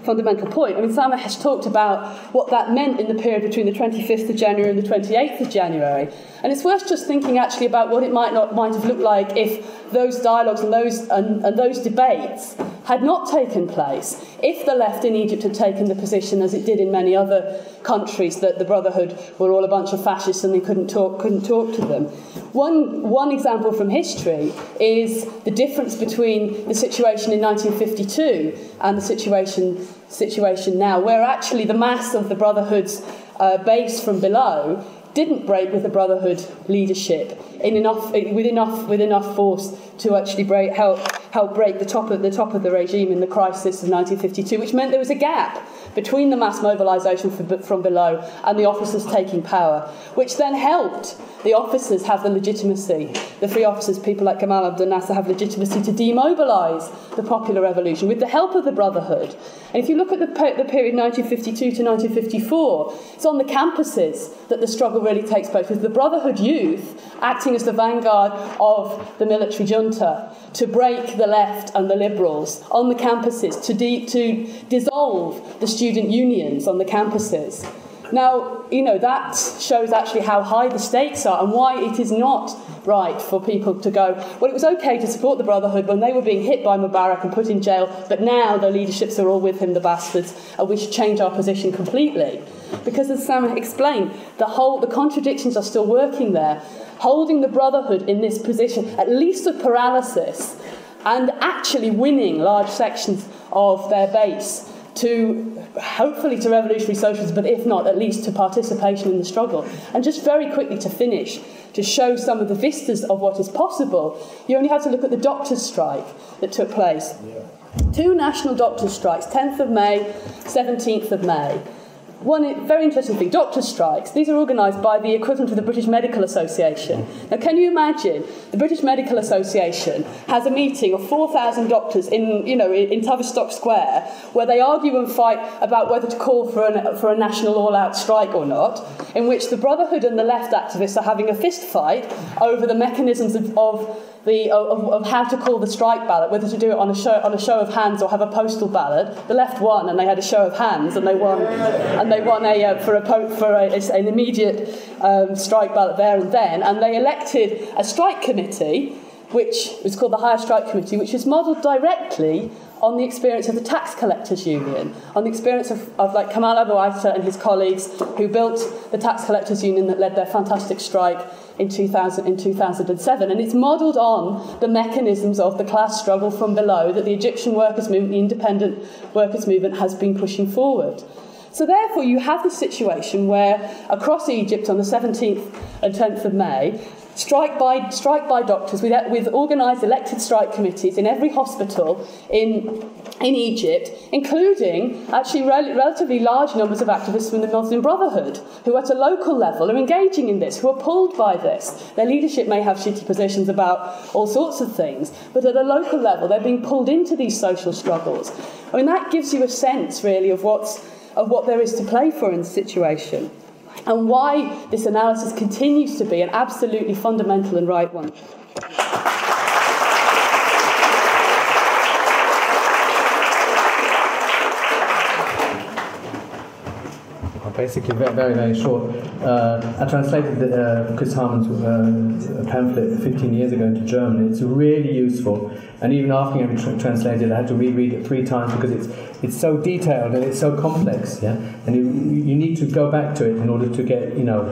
point. I mean, Samer has talked about what that meant in the period between the 25th of January and the 28th of January. And it's worth just thinking actually about what it might have looked like if those dialogues and those debates had not taken place, if the left in Egypt had taken the position, as it did in many other countries, that the Brotherhood were all a bunch of fascists and they couldn't talk to them. One example from history is the difference between the situation in 1952 and the situation now, where actually the mass of the Brotherhood's base from below didn't break with the Brotherhood leadership with enough force to actually help break the top of the regime in the crisis of 1952, which meant there was a gap between the mass mobilisation from below and the officers taking power, which then helped the officers have the legitimacy. The free officers, people like Gamal Abdel Nasser, have legitimacy to demobilise the popular revolution with the help of the Brotherhood. And if you look at the period 1952 to 1954, it's on the campuses that the struggle really takes place, with the Brotherhood youth acting as the vanguard of the military junta to break the left and the liberals on the campuses, to dissolve the student unions on the campuses. Now, you know, that shows actually how high the stakes are and why it is not right for people to go, well, it was okay to support the Brotherhood when they were being hit by Mubarak and put in jail, but now the leaderships are all with him, the bastards, and we should change our position completely. Because as Sam explained, the contradictions are still working there, holding the Brotherhood in this position, at least of paralysis, and actually winning large sections of their base to, hopefully to revolutionary socialism, but if not, at least to participation in the struggle. And just very quickly to finish, to show some of the vistas of what is possible, you only have to look at the doctors' strike that took place. Two national doctors' strikes, 10th of May, 17th of May. One very interesting thing, doctors' strikes, these are organised by the equivalent of the British Medical Association. Now, can you imagine the British Medical Association has a meeting of 4,000 doctors in Tavistock Square where they argue and fight about whether to call for a national all-out strike or not, in which the Brotherhood and the left activists are having a fist fight over the mechanisms of how to call the strike ballot, whether to do it on a show of hands or have a postal ballot. The left won, and they had a show of hands, and they won an immediate strike ballot there and then, and they elected a strike committee, which was called the Higher Strike Committee, which is modelled directly on the experience of the Tax Collectors Union, on the experience of like Kamal Abu Aita and his colleagues who built the Tax Collectors Union that led their fantastic strike in 2007. And it's modelled on the mechanisms of the class struggle from below that the Egyptian workers' movement, the independent workers' movement, has been pushing forward. So therefore you have this situation where across Egypt on the 17th and 10th of May, strike by doctors with organised elected strike committees in every hospital in Egypt, including actually relatively large numbers of activists from the Muslim Brotherhood who at a local level are engaging in this, who are pulled by this. Their leadership may have shitty positions about all sorts of things, but at a local level they're being pulled into these social struggles. I mean, that gives you a sense really of what there is to play for in the situation, and why this analysis continues to be an absolutely fundamental and right one. Basically, very, very short. I translated Chris Harman's pamphlet 15 years ago into German. It's really useful, and even after having translated, I had to reread it 3 times because it's so detailed and it's so complex. Yeah, and you need to go back to it in order to get your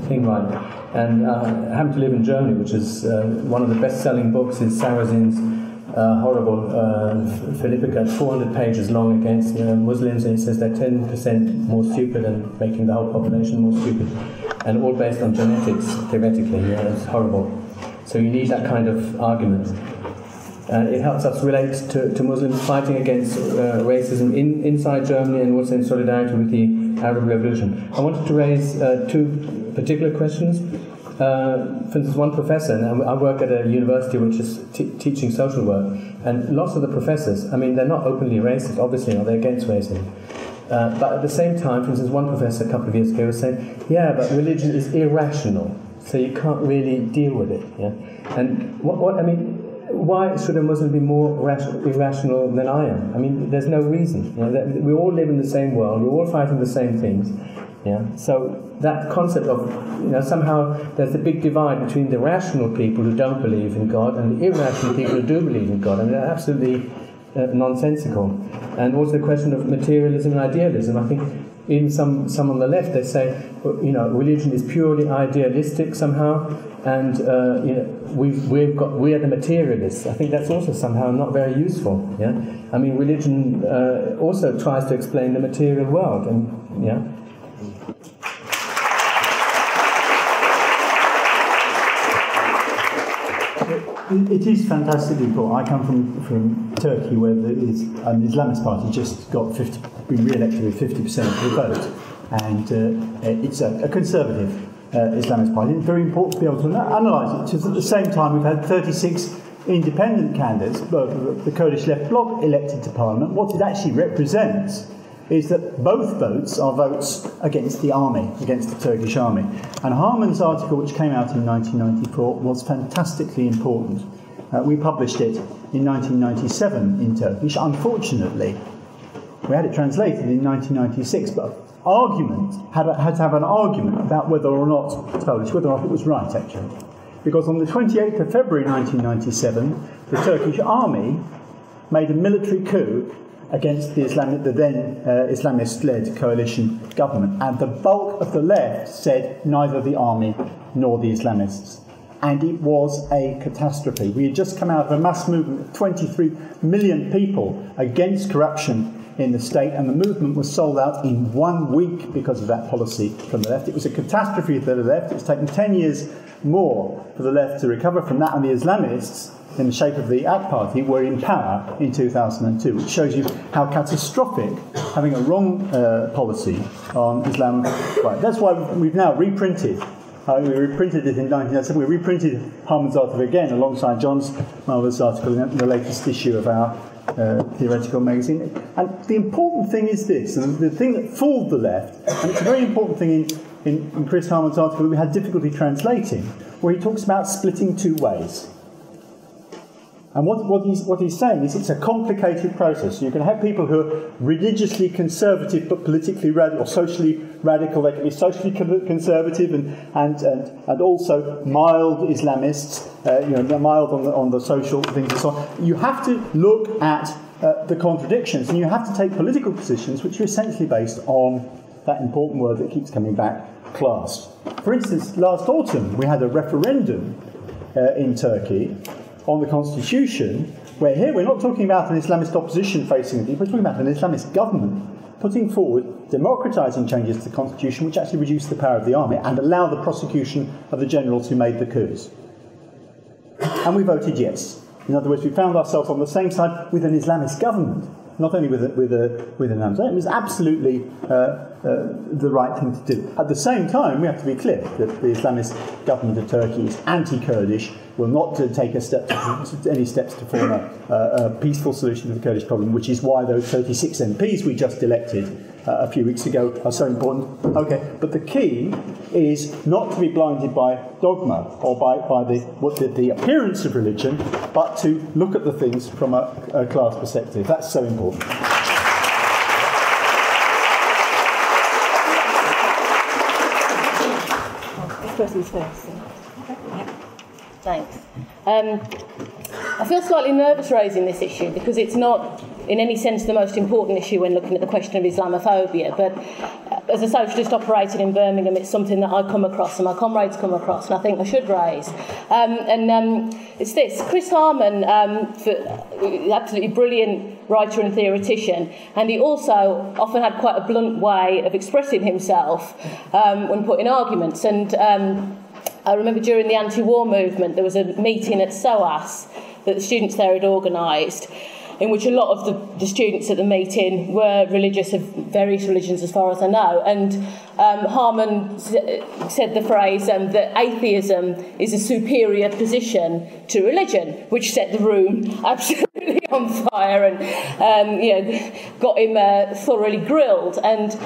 thing right. And I happen to live in Germany, which is one of the best-selling books is Sarazin's horrible Philippica, 400 pages long against Muslims, and it says they're 10% more stupid and making the whole population more stupid, and all based on genetics, theoretically. Yeah, it's horrible. So you need that kind of argument. It helps us relate to Muslims fighting against racism inside Germany and also in solidarity with the Arab Revolution. I wanted to raise 2 particular questions. For instance, one professor, and I work at a university which is teaching social work, and lots of the professors, I mean, they're not openly racist, obviously, or they're against racism. But at the same time, for instance, one professor a couple of years ago was saying, yeah, but religion is irrational, so you can't really deal with it. Yeah? And why should a Muslim be more irrational than I am? I mean, there's no reason. You know, we all live in the same world, we're all fighting the same things. Yeah? So that concept of, somehow there's a big divide between the rational people who don't believe in God and the irrational people who do believe in God. I mean, they're absolutely nonsensical. And also the question of materialism and idealism. I think even some on the left, they say, religion is purely idealistic somehow, and we are the materialists. I think that's also somehow not very useful. Yeah, I mean, religion also tries to explain the material world, and yeah. It is fantastic report. I come from Turkey, where the Islamist party just been re-elected with 50% of the vote, and it's a conservative Islamist party. It's very important to be able to analyse it, because at the same time we've had 36 independent candidates, the Kurdish left bloc, elected to parliament. What it actually represents is that both votes are votes against the army, against the Turkish army. And Harman's article, which came out in 1994, was fantastically important. We published it in 1997 in Turkish. Unfortunately, We had it translated in 1996, but argument had to have an argument about whether or not it's Polish, whether or not it was right, actually. Because on the 28th of February 1997, the Turkish army made a military coup against the then Islamist-led coalition government, and the bulk of the left said neither the army nor the Islamists. And it was a catastrophe. We had just come out of a mass movement of 23 million people against corruption in the state, and the movement was sold out in 1 week because of that policy from the left. It was a catastrophe for the left. It's taken 10 years more for the left to recover from that, and the Islamists, in the shape of the AK Party, were in power in 2002, which shows you how catastrophic having a wrong policy on Islam. Right. That's why we've now reprinted. We reprinted it in 1997. We reprinted Harman's article again alongside John's marvellous article in the latest issue of our theoretical magazine. And the important thing is this, and the thing that fooled the left, and it's a very important thing in Chris Harman's article that we had difficulty translating, where he talks about splitting two ways. And what he's saying is it's a complicated process. You can have people who are religiously conservative but politically radical, or socially radical. They can be socially conservative and also mild Islamists, mild on the social things and so on. You have to look at the contradictions, and you have to take political positions which are essentially based on that important word that keeps coming back, class. For instance, last autumn we had a referendum in Turkey on the constitution, where here we're not talking about an Islamist opposition facing it, we're talking about an Islamist government putting forward democratising changes to the constitution which actually reduce the power of the army and allow the prosecution of the generals who made the coups. And we voted yes. In other words, we found ourselves on the same side with an Islamist government, not only with an Amazon. It was absolutely the right thing to do. At the same time, we have to be clear that the Islamist government of Turkey is anti-Kurdish, will not take any steps to form a peaceful solution to the Kurdish problem, which is why those 36 MPs we just elected a few weeks ago are so important. Okay, but the key is not to be blinded by dogma or by the appearance of religion, but to look at the things from a class perspective. That's so important. This person's first. Thanks. I feel slightly nervous raising this issue because it's not, in any sense, the most important issue when looking at the question of Islamophobia. But as a socialist operating in Birmingham, it's something that I come across and my comrades come across, and I think I should raise. It's this. Chris Harman, absolutely brilliant writer and theoretician, and he also often had quite a blunt way of expressing himself when putting arguments. And I remember during the anti-war movement, there was a meeting at SOAS that the students there had organised, in which a lot of the students at the meeting were religious, of various religions as far as I know. And Harman said the phrase that atheism is a superior position to religion, which set the room absolutely on fire and got him thoroughly grilled. And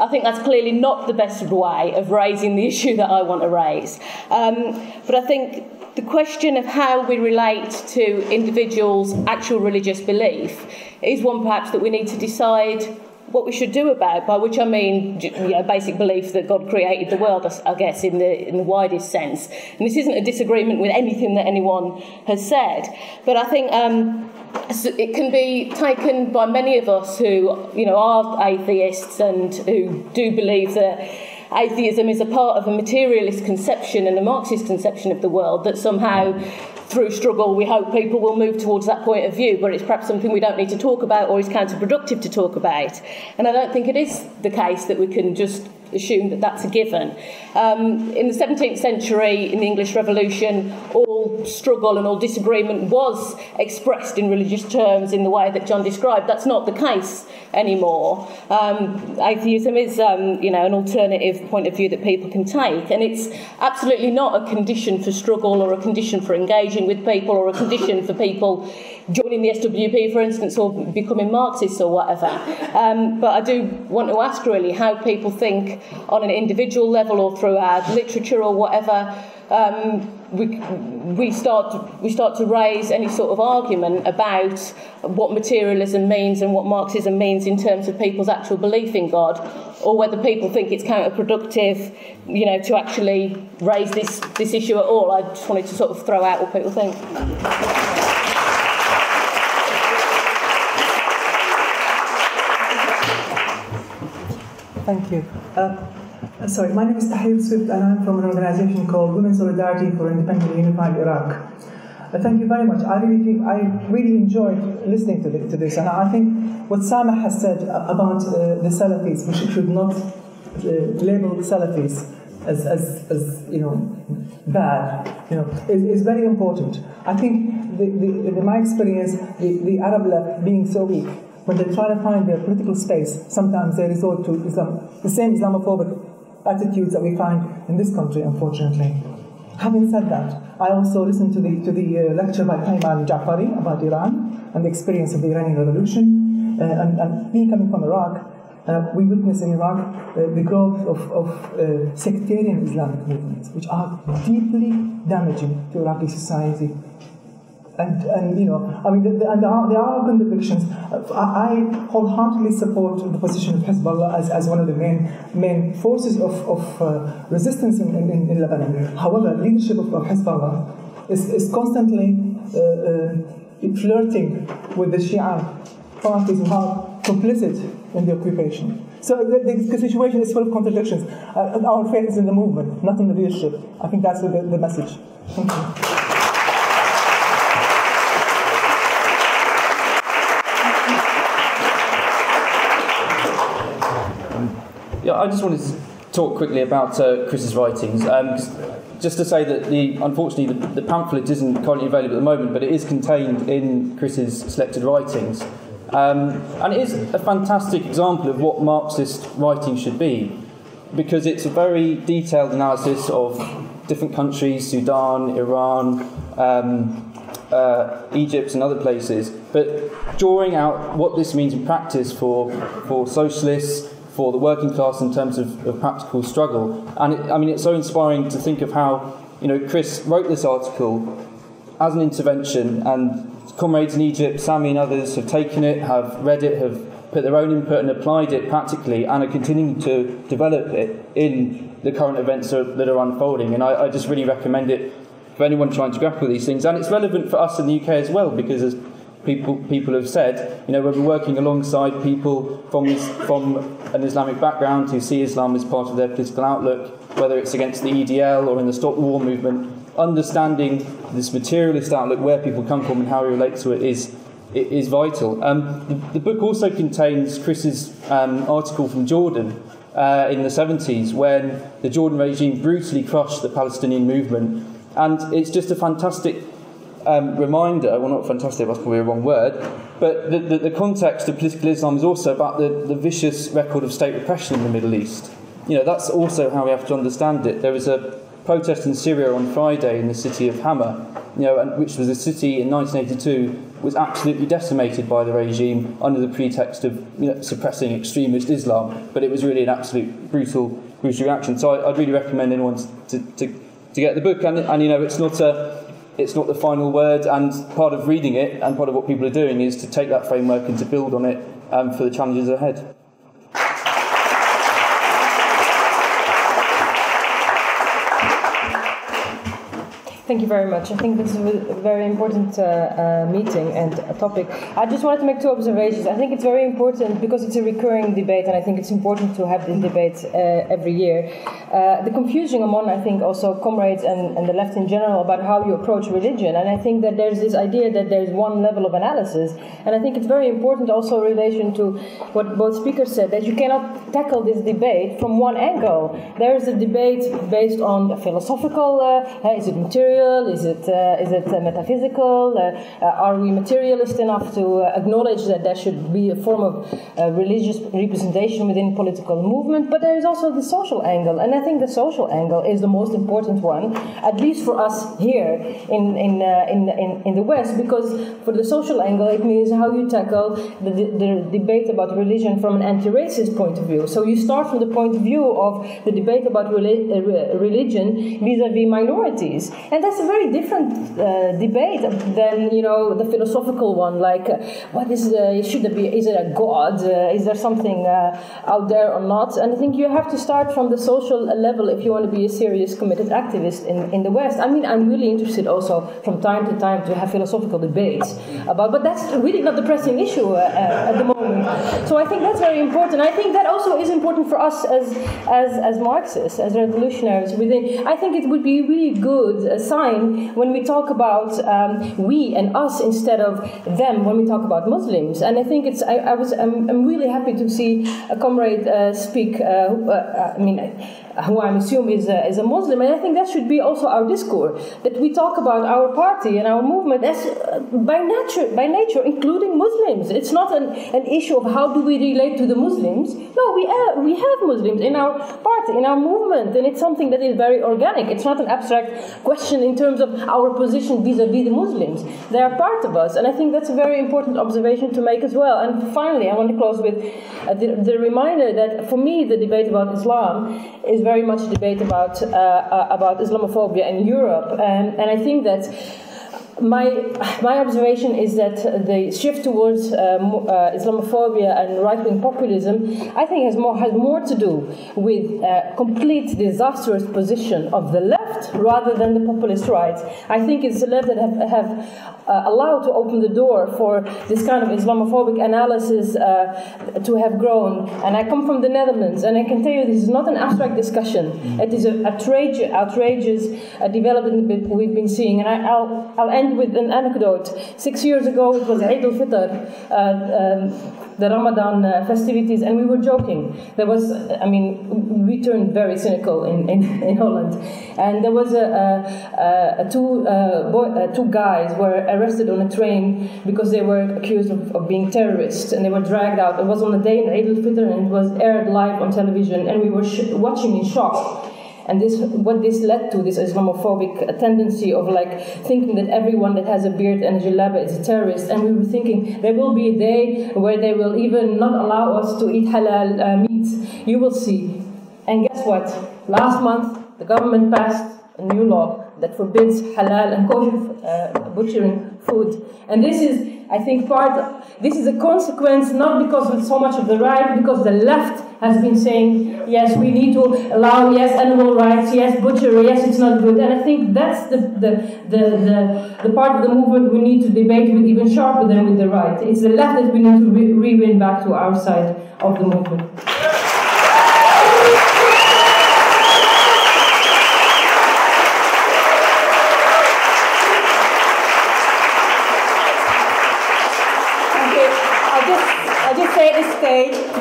I think that's clearly not the best way of raising the issue that I want to raise. But I think the question of how we relate to individuals' actual religious belief is one perhaps that we need to decide what we should do about, by which I mean basic belief that God created the world, I guess, in the widest sense. And this isn't a disagreement with anything that anyone has said, but I think it can be taken by many of us who are atheists and who do believe that atheism is a part of a materialist conception and a Marxist conception of the world, that somehow through struggle we hope people will move towards that point of view, but it's perhaps something we don't need to talk about or is counterproductive to talk about. And I don't think it is the case that we can just assume that that's a given. In the 17th century, in the English Revolution, all struggle and all disagreement was expressed in religious terms in the way that John described. That's not the case anymore. Atheism is, an alternative point of view that people can take, and it's absolutely not a condition for struggle or a condition for engaging with people or a condition for people joining the SWP, for instance, or becoming Marxists or whatever. But I do want to ask really how people think on an individual level or through our literature or whatever, we start to raise any sort of argument about what materialism means and what Marxism means in terms of people's actual belief in God, or whether people think it's counterproductive, to actually raise this issue at all. I just wanted to sort of throw out what people think. Thank you. Sorry, my name is Tahir Swift, and I'm from an organisation called Women's Solidarity for Independent Unified Iraq. Thank you very much. I really enjoyed listening to this, and I think what Samah has said about the Salafis, we should not label Salafis as bad, is very important. I think in my experience, the Arab left being so weak, when they try to find their political space, sometimes they resort to Islam, the same Islamophobic attitudes that we find in this country, unfortunately. Having said that, I also listened to the lecture by Ayman Jafari about Iran and the experience of the Iranian Revolution. And me coming from Iraq, we witness in Iraq the growth of sectarian Islamic movements, which are deeply damaging to Iraqi society. And there are convictions. I wholeheartedly support the position of Hezbollah as one of the main forces of resistance in Lebanon. However, leadership of Hezbollah is constantly flirting with the Shia parties who are complicit in the occupation. So the situation is full of contradictions. Our faith is in the movement, not in the leadership. I think that's the message. Thank you. Yeah, I just wanted to talk quickly about Chris's writings. Just to say that unfortunately the pamphlet isn't currently available at the moment, but it is contained in Chris's selected writings. And it is a fantastic example of what Marxist writing should be, because it's a very detailed analysis of different countries, Sudan, Iran, Egypt and other places, but drawing out what this means in practice for socialists, for the working class in terms of practical struggle. And it's so inspiring to think of how Chris wrote this article as an intervention, and comrades in Egypt, Sami and others have taken it, have read it, have put their own input and applied it practically, and are continuing to develop it in the current events that are unfolding. And I just really recommend it for anyone trying to grapple with these things. And it's relevant for us in the UK as well, because as people have said, when we're working alongside people from an Islamic background who see Islam as part of their political outlook, whether it's against the EDL or in the Stop War movement, understanding this materialist outlook, where people come from and how we relate to it is vital. The book also contains Chris's article from Jordan in the 70s, when the Jordan regime brutally crushed the Palestinian movement. And it's just a fantastic reminder, well, not fantastic, that's probably a wrong word, but the context of political Islam is also about the vicious record of state repression in the Middle East. That's also how we have to understand it. There was a protest in Syria on Friday in the city of Hama, which was a city in 1982 was absolutely decimated by the regime under the pretext of suppressing extremist Islam, but it was really an absolute brutal reaction. So I'd really recommend anyone to get the book, and it's not the final word, and part of reading it and part of what people are doing is to take that framework and to build on it for the challenges ahead. Thank you very much. I think this is a very important meeting and a topic. I just wanted to make two observations. I think it's very important because it's a recurring debate, and I think it's important to have this debate every year. The confusion among, I think, also comrades and the left in general about how you approach religion. And I think that there's this idea that there's one level of analysis. And I think it's very important also in relation to what both speakers said, that you cannot tackle this debate from one angle. There is a debate based on a philosophical, is it material? material? Is it metaphysical? Are we materialist enough to acknowledge that there should be a form of religious representation within political movement? But there is also the social angle, and I think the social angle is the most important one, at least for us here in the West, because for the social angle it means how you tackle the debate about religion from an anti-racist point of view. So you start from the point of view of the debate about religion vis-a-vis minorities, and that's a very different debate than the philosophical one, like what is should there be? Is it a god? Is there something out there or not? And I think you have to start from the social level if you want to be a serious, committed activist in the West. I mean, I'm really interested also from time to time to have philosophical debates about, but that's really not the pressing issue at the moment. So I think that's very important. I think that also is important for us as Marxists, as revolutionaries. I think it would be really good a sign when we talk about we and us instead of them when we talk about Muslims. And I think I'm really happy to see a comrade speak. Who I assume is a Muslim, and I think that should be also our discourse, that we talk about our party and our movement as by nature, including Muslims. It's not an issue of how do we relate to the Muslims. No, we have Muslims in our party, in our movement, and it's something that is very organic. It's not an abstract question in terms of our position vis-a-vis the Muslims. They are part of us, and I think that's a very important observation to make as well. And finally, I want to close with the reminder that for me the debate about Islam is very much a debate about Islamophobia in Europe, and I think that my observation is that the shift towards Islamophobia and right-wing populism, I think, has more to do with complete disastrous position of the left rather than the populist right. I think it's the left that have allowed to open the door for this kind of Islamophobic analysis to have grown. And I come from the Netherlands, and I can tell you this is not an abstract discussion. It is an outrageous development that we've been seeing. And I'll end with an anecdote. 6 years ago, it was Eid al-Fitr, the Ramadan festivities, and we were joking. There was, we turned very cynical in Holland, and there was two guys were arrested on a train because they were accused of being terrorists, and they were dragged out. It was on a day in Eid al-Fitr, and it was aired live on television, and we were watching in shock. And what this led to, this Islamophobic tendency of thinking that everyone that has a beard and a jalaba is a terrorist. And we were thinking there will be a day where they will even not allow us to eat halal meat. You will see. And guess what? Last month, the government passed a new law that forbids halal and kosher butchering food. And this is, I think, this is a consequence not because of so much of the right, because the left has been saying, yes, we need to allow, yes, animal rights, yes, butchery, yes, it's not good. And I think that's the part of the movement we need to debate with even sharper than with the right. It's the left that we need to re-win back to our side of the movement.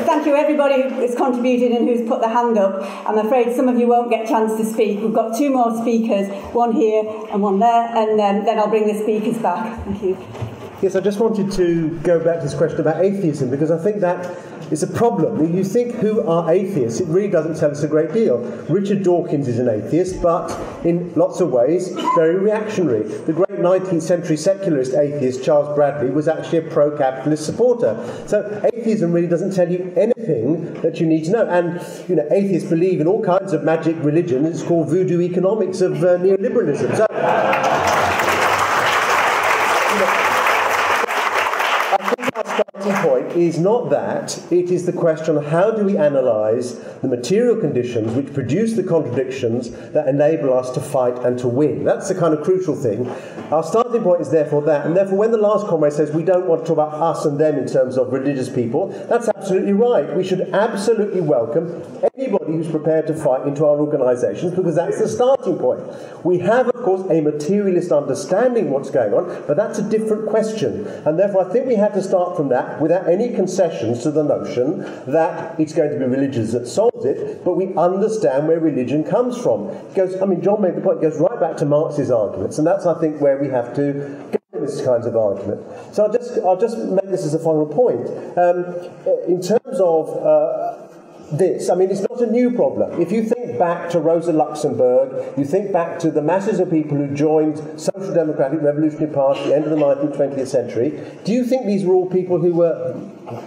Thank you everybody who has contributed and who's put their hand up. I'm afraid some of you won't get a chance to speak. We've got two more speakers, one here and one there, and then I'll bring the speakers back. Thank you. Yes, I just wanted to go back to this question about atheism, because I think that is a problem. You think, who are atheists? It really doesn't tell us a great deal. Richard Dawkins is an atheist, but in lots of ways very reactionary. The great 19th century secularist atheist Charles Bradley was actually a pro-capitalist supporter. So atheism really doesn't tell you anything that you need to know. And atheists believe in all kinds of magic religion. It's called voodoo economics of neoliberalism. So point is not that, it is the question of how do we analyse the material conditions which produce the contradictions that enable us to fight and to win. That's the kind of crucial thing. Our starting point is therefore that, and therefore when the last comrade says we don't want to talk about us and them in terms of religious people, that's absolutely right. We should absolutely welcome any anybody who's prepared to fight into our organisations, because that's the starting point. We have, of course, a materialist understanding of what's going on, but that's a different question. And therefore I think we have to start from that without any concessions to the notion that it's going to be religions that solves it, but we understand where religion comes from. It goes, I mean, John made the point, it goes right back to Marx's arguments, and that's, I think, where we have to go with this kind of argument. So I'll just make this as a final point. In terms of this, I mean, it's not a new problem. If you think back to Rosa Luxemburg, you think back to the masses of people who joined Social Democratic Revolutionary Party at the end of the 19th, 20th century, do you think these were all people who were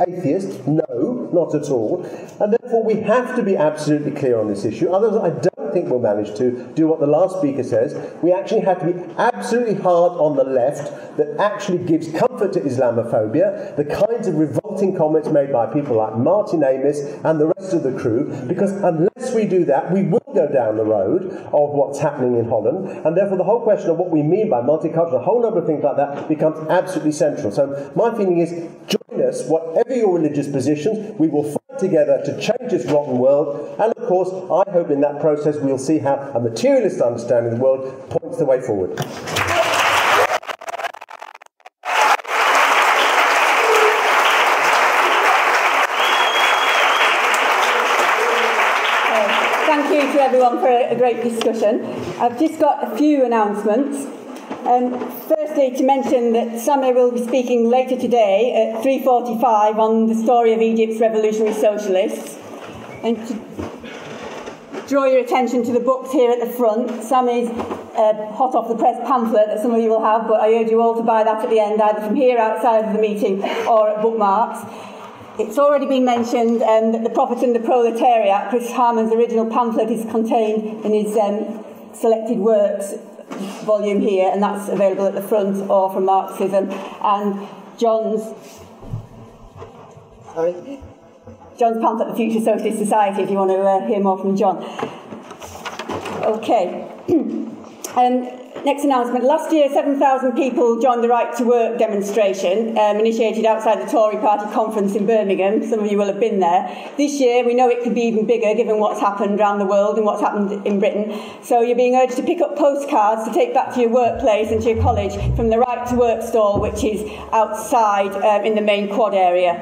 atheists? No, not at all. And therefore we have to be absolutely clear on this issue. Otherwise I don't think we'll manage to do what the last speaker says. We actually have to be absolutely hard on the left that actually gives comfort to Islamophobia, the kinds of revolting comments made by people like Martin Amis and the rest of the crew, because unless we do that, we will go down the road of what's happening in Holland, and therefore the whole question of what we mean by multicultural, a whole number of things like that, becomes absolutely central. So my feeling is, join us, whatever your religious positions, we will fight together to change this rotten world, and of course, I hope in that process we'll see how a materialist understanding of the world points the way forward. Thank you to everyone for a great discussion. I've just got a few announcements. Firstly, to mention that Samir will be speaking later today at 3:45 on the story of Egypt's revolutionary socialists. And to draw your attention to the books here at the front, Samir's hot off the press pamphlet that some of you will have, but I urge you all to buy that at the end, either from here outside of the meeting or at Bookmarks. It's already been mentioned that The Prophet and the Proletariat, Chris Harman's original pamphlet, is contained in his selected works volume here, and that's available at the front or from Marxism. And John's pamphlet, The Future Socialist Society, if you want to hear more from John. Okay. Next announcement. Last year, 7,000 people joined the Right to Work demonstration, initiated outside the Tory party conference in Birmingham. Some of you will have been there. This year, we know it could be even bigger, given what's happened around the world and what's happened in Britain. So you're being urged to pick up postcards to take back to your workplace and to your college from the Right to Work stall, which is outside in the main quad area.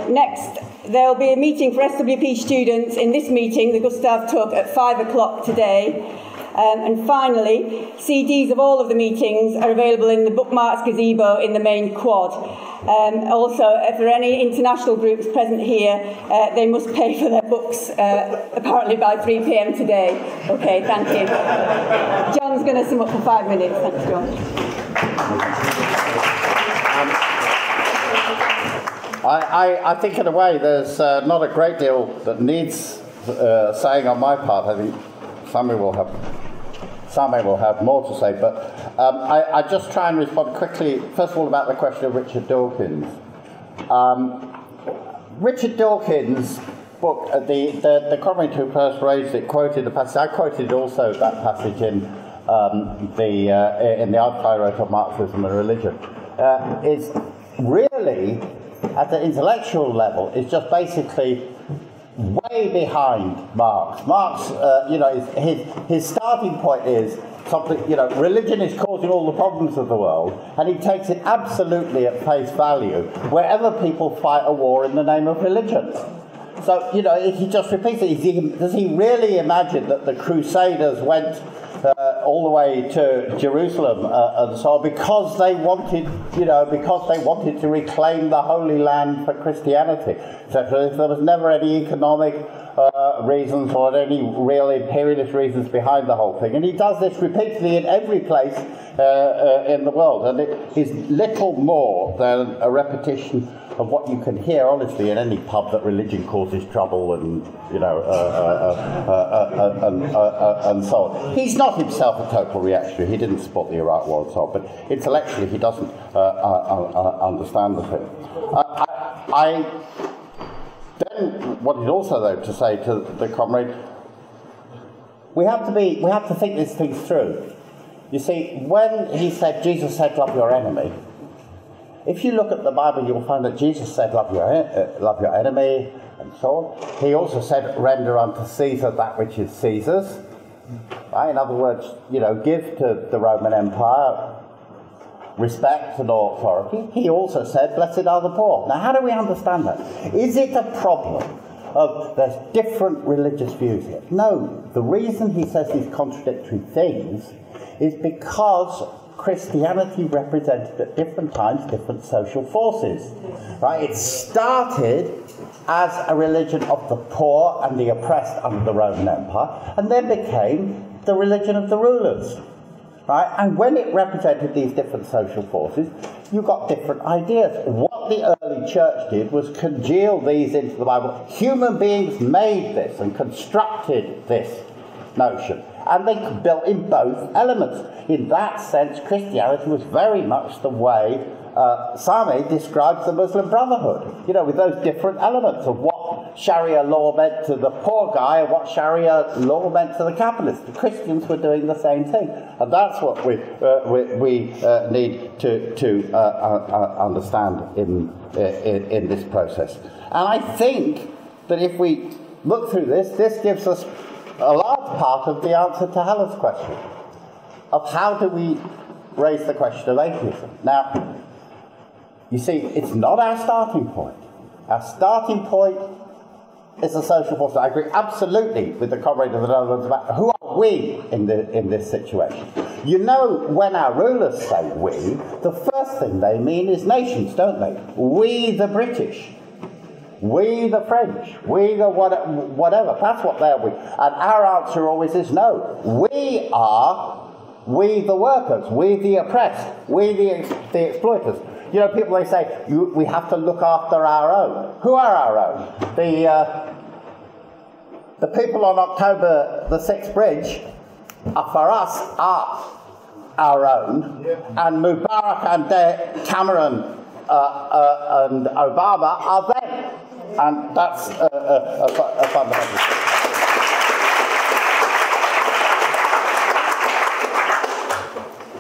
Next, there'll be a meeting for SWP students in this meeting, the Gustav Tuck, at 5 o'clock today. And finally, CDs of all of the meetings are available in the Bookmarks gazebo in the main quad. Also, if there are any international groups present here, they must pay for their books, apparently by 3 p.m. today. Okay, thank you. John's going to sum up for 5 minutes. Thanks, John. I think in a way there's not a great deal that needs saying on my part. I think Samir will have more to say, but I just try and respond quickly, first of all, about the question of Richard Dawkins. Richard Dawkins' book, the comrade who first raised it, quoted the passage. I quoted also that passage in the article I wrote on Marxism and religion. Is really, at the intellectual level, is just basically way behind Marx. Marx, his starting point is something, religion is causing all the problems of the world, and he takes it absolutely at face value wherever people fight a war in the name of religion. So, he just repeats it. Does he really imagine that the Crusaders went all the way to Jerusalem and so on because they wanted, to reclaim the Holy Land for Christianity, etc.? If there was never any economic reasons or any real imperialist reasons behind the whole thing, and he does this repeatedly in every place in the world, and it is little more than a repetition of what you can hear, honestly, in any pub, that religion causes trouble and and so on. He's not himself a total reactionary. He didn't support the Iraq War and so on, but intellectually he doesn't understand the thing. Then wanted also, though, to say to the comrade, we have to think these things through. You see, when he said, Jesus said, love your enemy, If you look at the Bible, you'll find that Jesus said, love your enemy, and so on. He also said, render unto Caesar that which is Caesar's. Right? In other words, give to the Roman Empire respect and authority. He also said, blessed are the poor. Now, how do we understand that? Is it a problem of there's different religious views here? No. The reason he says these contradictory things is because Christianity represented at different times different social forces. Right? It started as a religion of the poor and the oppressed under the Roman Empire, and then became the religion of the rulers. Right? And when it represented these different social forces, you got different ideas. What the early church did was congeal these into the Bible. Human beings made this and constructed this notion, and they built in both elements. In that sense, Christianity was very much the way Sami describes the Muslim Brotherhood, with those different elements of what Sharia law meant to the poor guy and what Sharia law meant to the capitalist. The Christians were doing the same thing, and that's what we need to understand in this process. And I think that if we look through this gives us a large part of the answer to Helen's question of how do we raise the question of atheism. Now, you see, it's not our starting point. Our starting point is the social force. I agree absolutely with the comrade of the Netherlands about who are we in this situation. When our rulers say we, the first thing they mean is nations, don't they? We the British, we the French, we the whatever. That's what they're we. And our answer always is no. We the workers, we the oppressed, we the exploiters. People, they say, we have to look after our own. Who are our own? The people on October the 6th Bridge, for us, are our own. And Mubarak and Cameron and Obama are them. And that's a fundamental.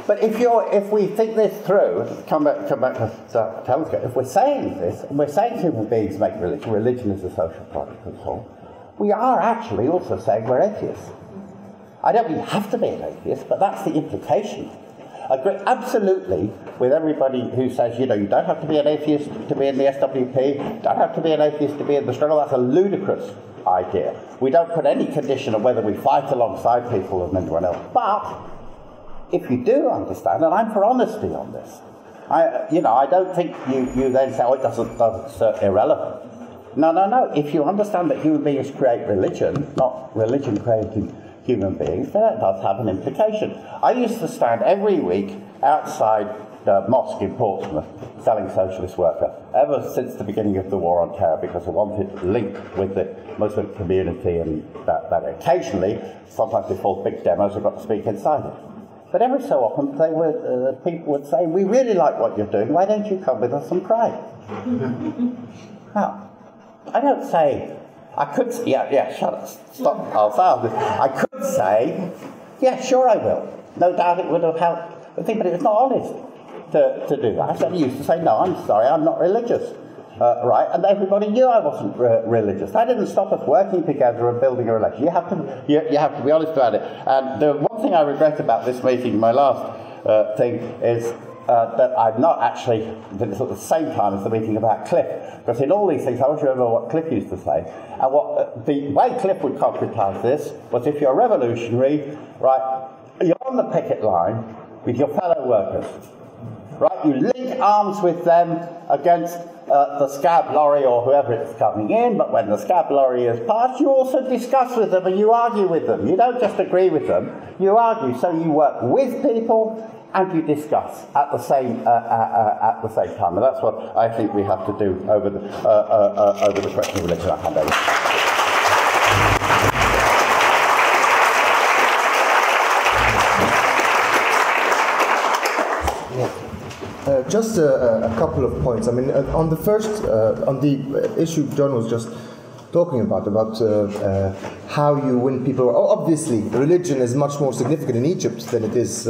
But if we think this through, come back to telescope, if we're saying this, and we're saying human beings make religion is a social product and so on, we are actually also saying we're atheists. I don't mean you have to be an atheist, but that's the implication. I agree absolutely with everybody who says, you don't have to be an atheist to be in the SWP, don't have to be an atheist to be in the struggle. That's a ludicrous idea. We don't put any condition of whether we fight alongside people and anyone else. But if you do understand, and I'm for honesty on this, I don't think you then say, it's irrelevant. No. If you understand that human beings create religion, not religion creating human beings, then it does have an implication. I used to stand every week outside the mosque in Portsmouth selling Socialist Worker, ever since the beginning of the War on Terror, because I wanted to link with the Muslim community, and that occasionally, sometimes before big demos, I got to speak inside it. But every so often, people would say, we really like what you're doing, why don't you come with us and pray? Now, I don't say, I could say, shut up, stop, I'll say this. I could say, yeah, sure I will. No doubt it would have helped, but it was not honest to do that. I certainly used to say, no, I'm sorry, I'm not religious. Right, and everybody knew I wasn't religious. That didn't stop us working together and building a relationship. You have to be honest about it. And the one thing I regret about this meeting, my last thing, is that I've not actually been at the same time as the meeting about Cliff. Because in all these things, I want to remember what Cliff used to say. And what the way Cliff would concretize this was, if you're a revolutionary, right, you're on the picket line with your fellow workers. Right, you link arms with them against the scab lorry or whoever it's coming in, but when the scab lorry is passed, you also discuss with them and you argue with them. You don't just agree with them, you argue. So you work with people and you discuss at the same time. And that's what I think we have to do over the question of religion. I hand over. Just a couple of points. I mean, on the first, on the issue John was just talking about how you win people. Obviously, religion is much more significant in Egypt than it is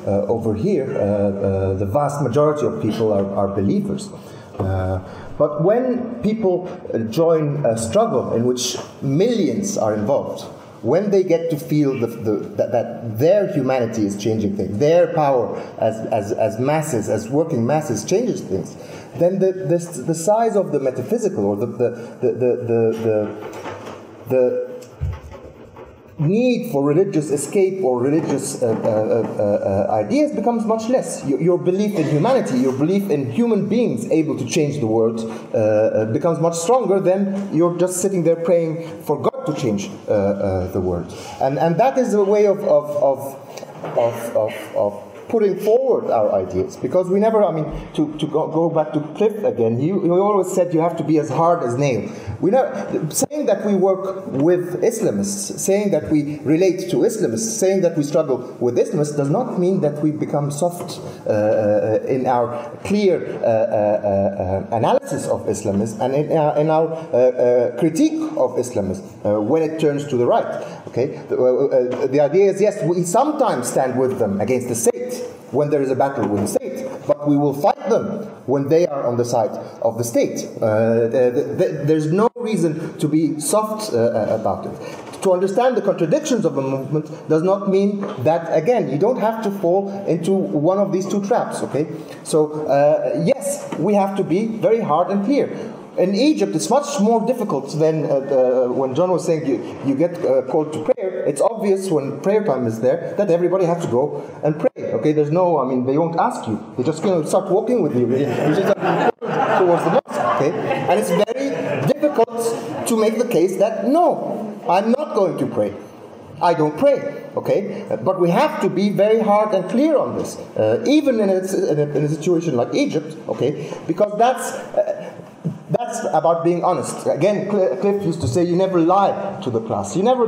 over here, the vast majority of people are believers. But when people join a struggle in which millions are involved, when they get to feel that their humanity is changing things, their power as masses, as working masses, changes things, then the size of the metaphysical or the need for religious escape or religious ideas becomes much less. Your belief in humanity, your belief in human beings able to change the world becomes much stronger than you're just sitting there praying for God to change the world. And that is a way of putting forward our ideas, because we never, to go back to Cliff again, he always said you have to be as hard as nail. We never, saying that we work with Islamists, saying that we relate to Islamists, saying that we struggle with Islamists does not mean that we become soft in our clear analysis of Islamism and in our critique of Islamism when it turns to the right. Okay, the idea is, yes, we sometimes stand with them against the state when there is a battle with the state, but we will fight them when they are on the side of the state. There's no reason to be soft about it. To understand the contradictions of a movement does not mean that, again, you don't have to fall into one of these two traps, okay? So, yes, we have to be very hard and clear. In Egypt, it's much more difficult than when John was saying you get called to prayer. It's obvious when prayer time is there that everybody has to go and pray. Okay, there's no, they won't ask you. They just start walking with you. You just towards the mosque. Okay, and it's very difficult to make the case that no, I'm not going to pray. I don't pray, okay? But we have to be very hard and clear on this, even in a situation like Egypt, okay? Because that's about being honest. Again, Cliff used to say, you never lie to the class. You never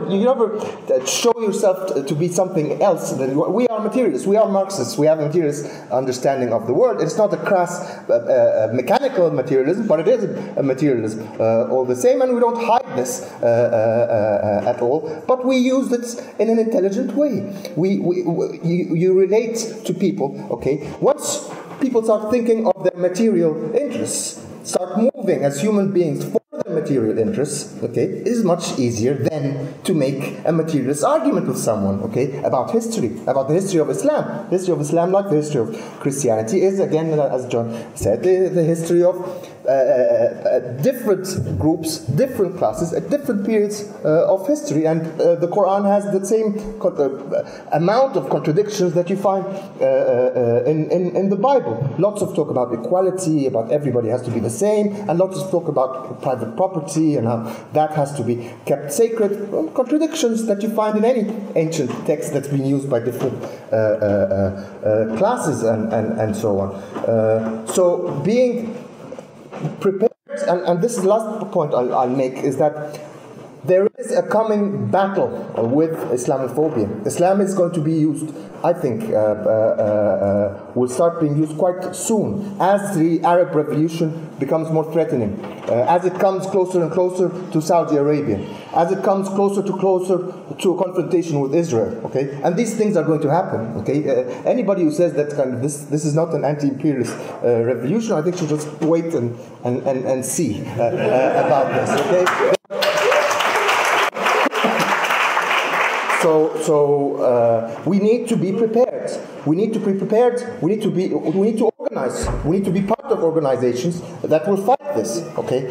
show yourself to be something else. We are materialists. We are Marxists. We have a materialist understanding of the world. It's not a crass mechanical materialism, but it is a materialism all the same, and we don't hide this at all. But we use it in an intelligent way. You relate to people, okay? Once people start thinking of their material interests, start moving as human beings for their material interests, okay, it is much easier than to make a materialist argument with someone, okay, about history, about the history of Islam. The history of Islam, like the history of Christianity, is, again, as John said, the history of different groups, different classes at different periods of history, and the Quran has the same amount of contradictions that you find in the Bible. Lots of talk about equality, about everybody has to be the same, and lots of talk about private property and how that has to be kept sacred. Contradictions that you find in any ancient text that's been used by different classes and so on. So being prepared, and this is the last point I'll make, is that there is a coming battle with Islamophobia. Islam is going to be used, I think, will start being used quite soon as the Arab Revolution becomes more threatening, as it comes closer and closer to Saudi Arabia, as it comes closer to a confrontation with Israel. Okay, and these things are going to happen. Okay, anybody who says that kind of this is not an anti-imperialist revolution, I think should just wait and see about this. Okay. So we need to be prepared. We need to be prepared. We need to organize. We need to be part of organizations that will fight this. Okay.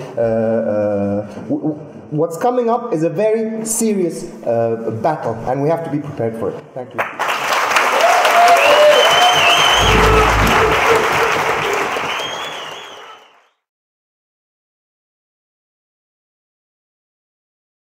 What's coming up is a very serious battle, and we have to be prepared for it. Thank you.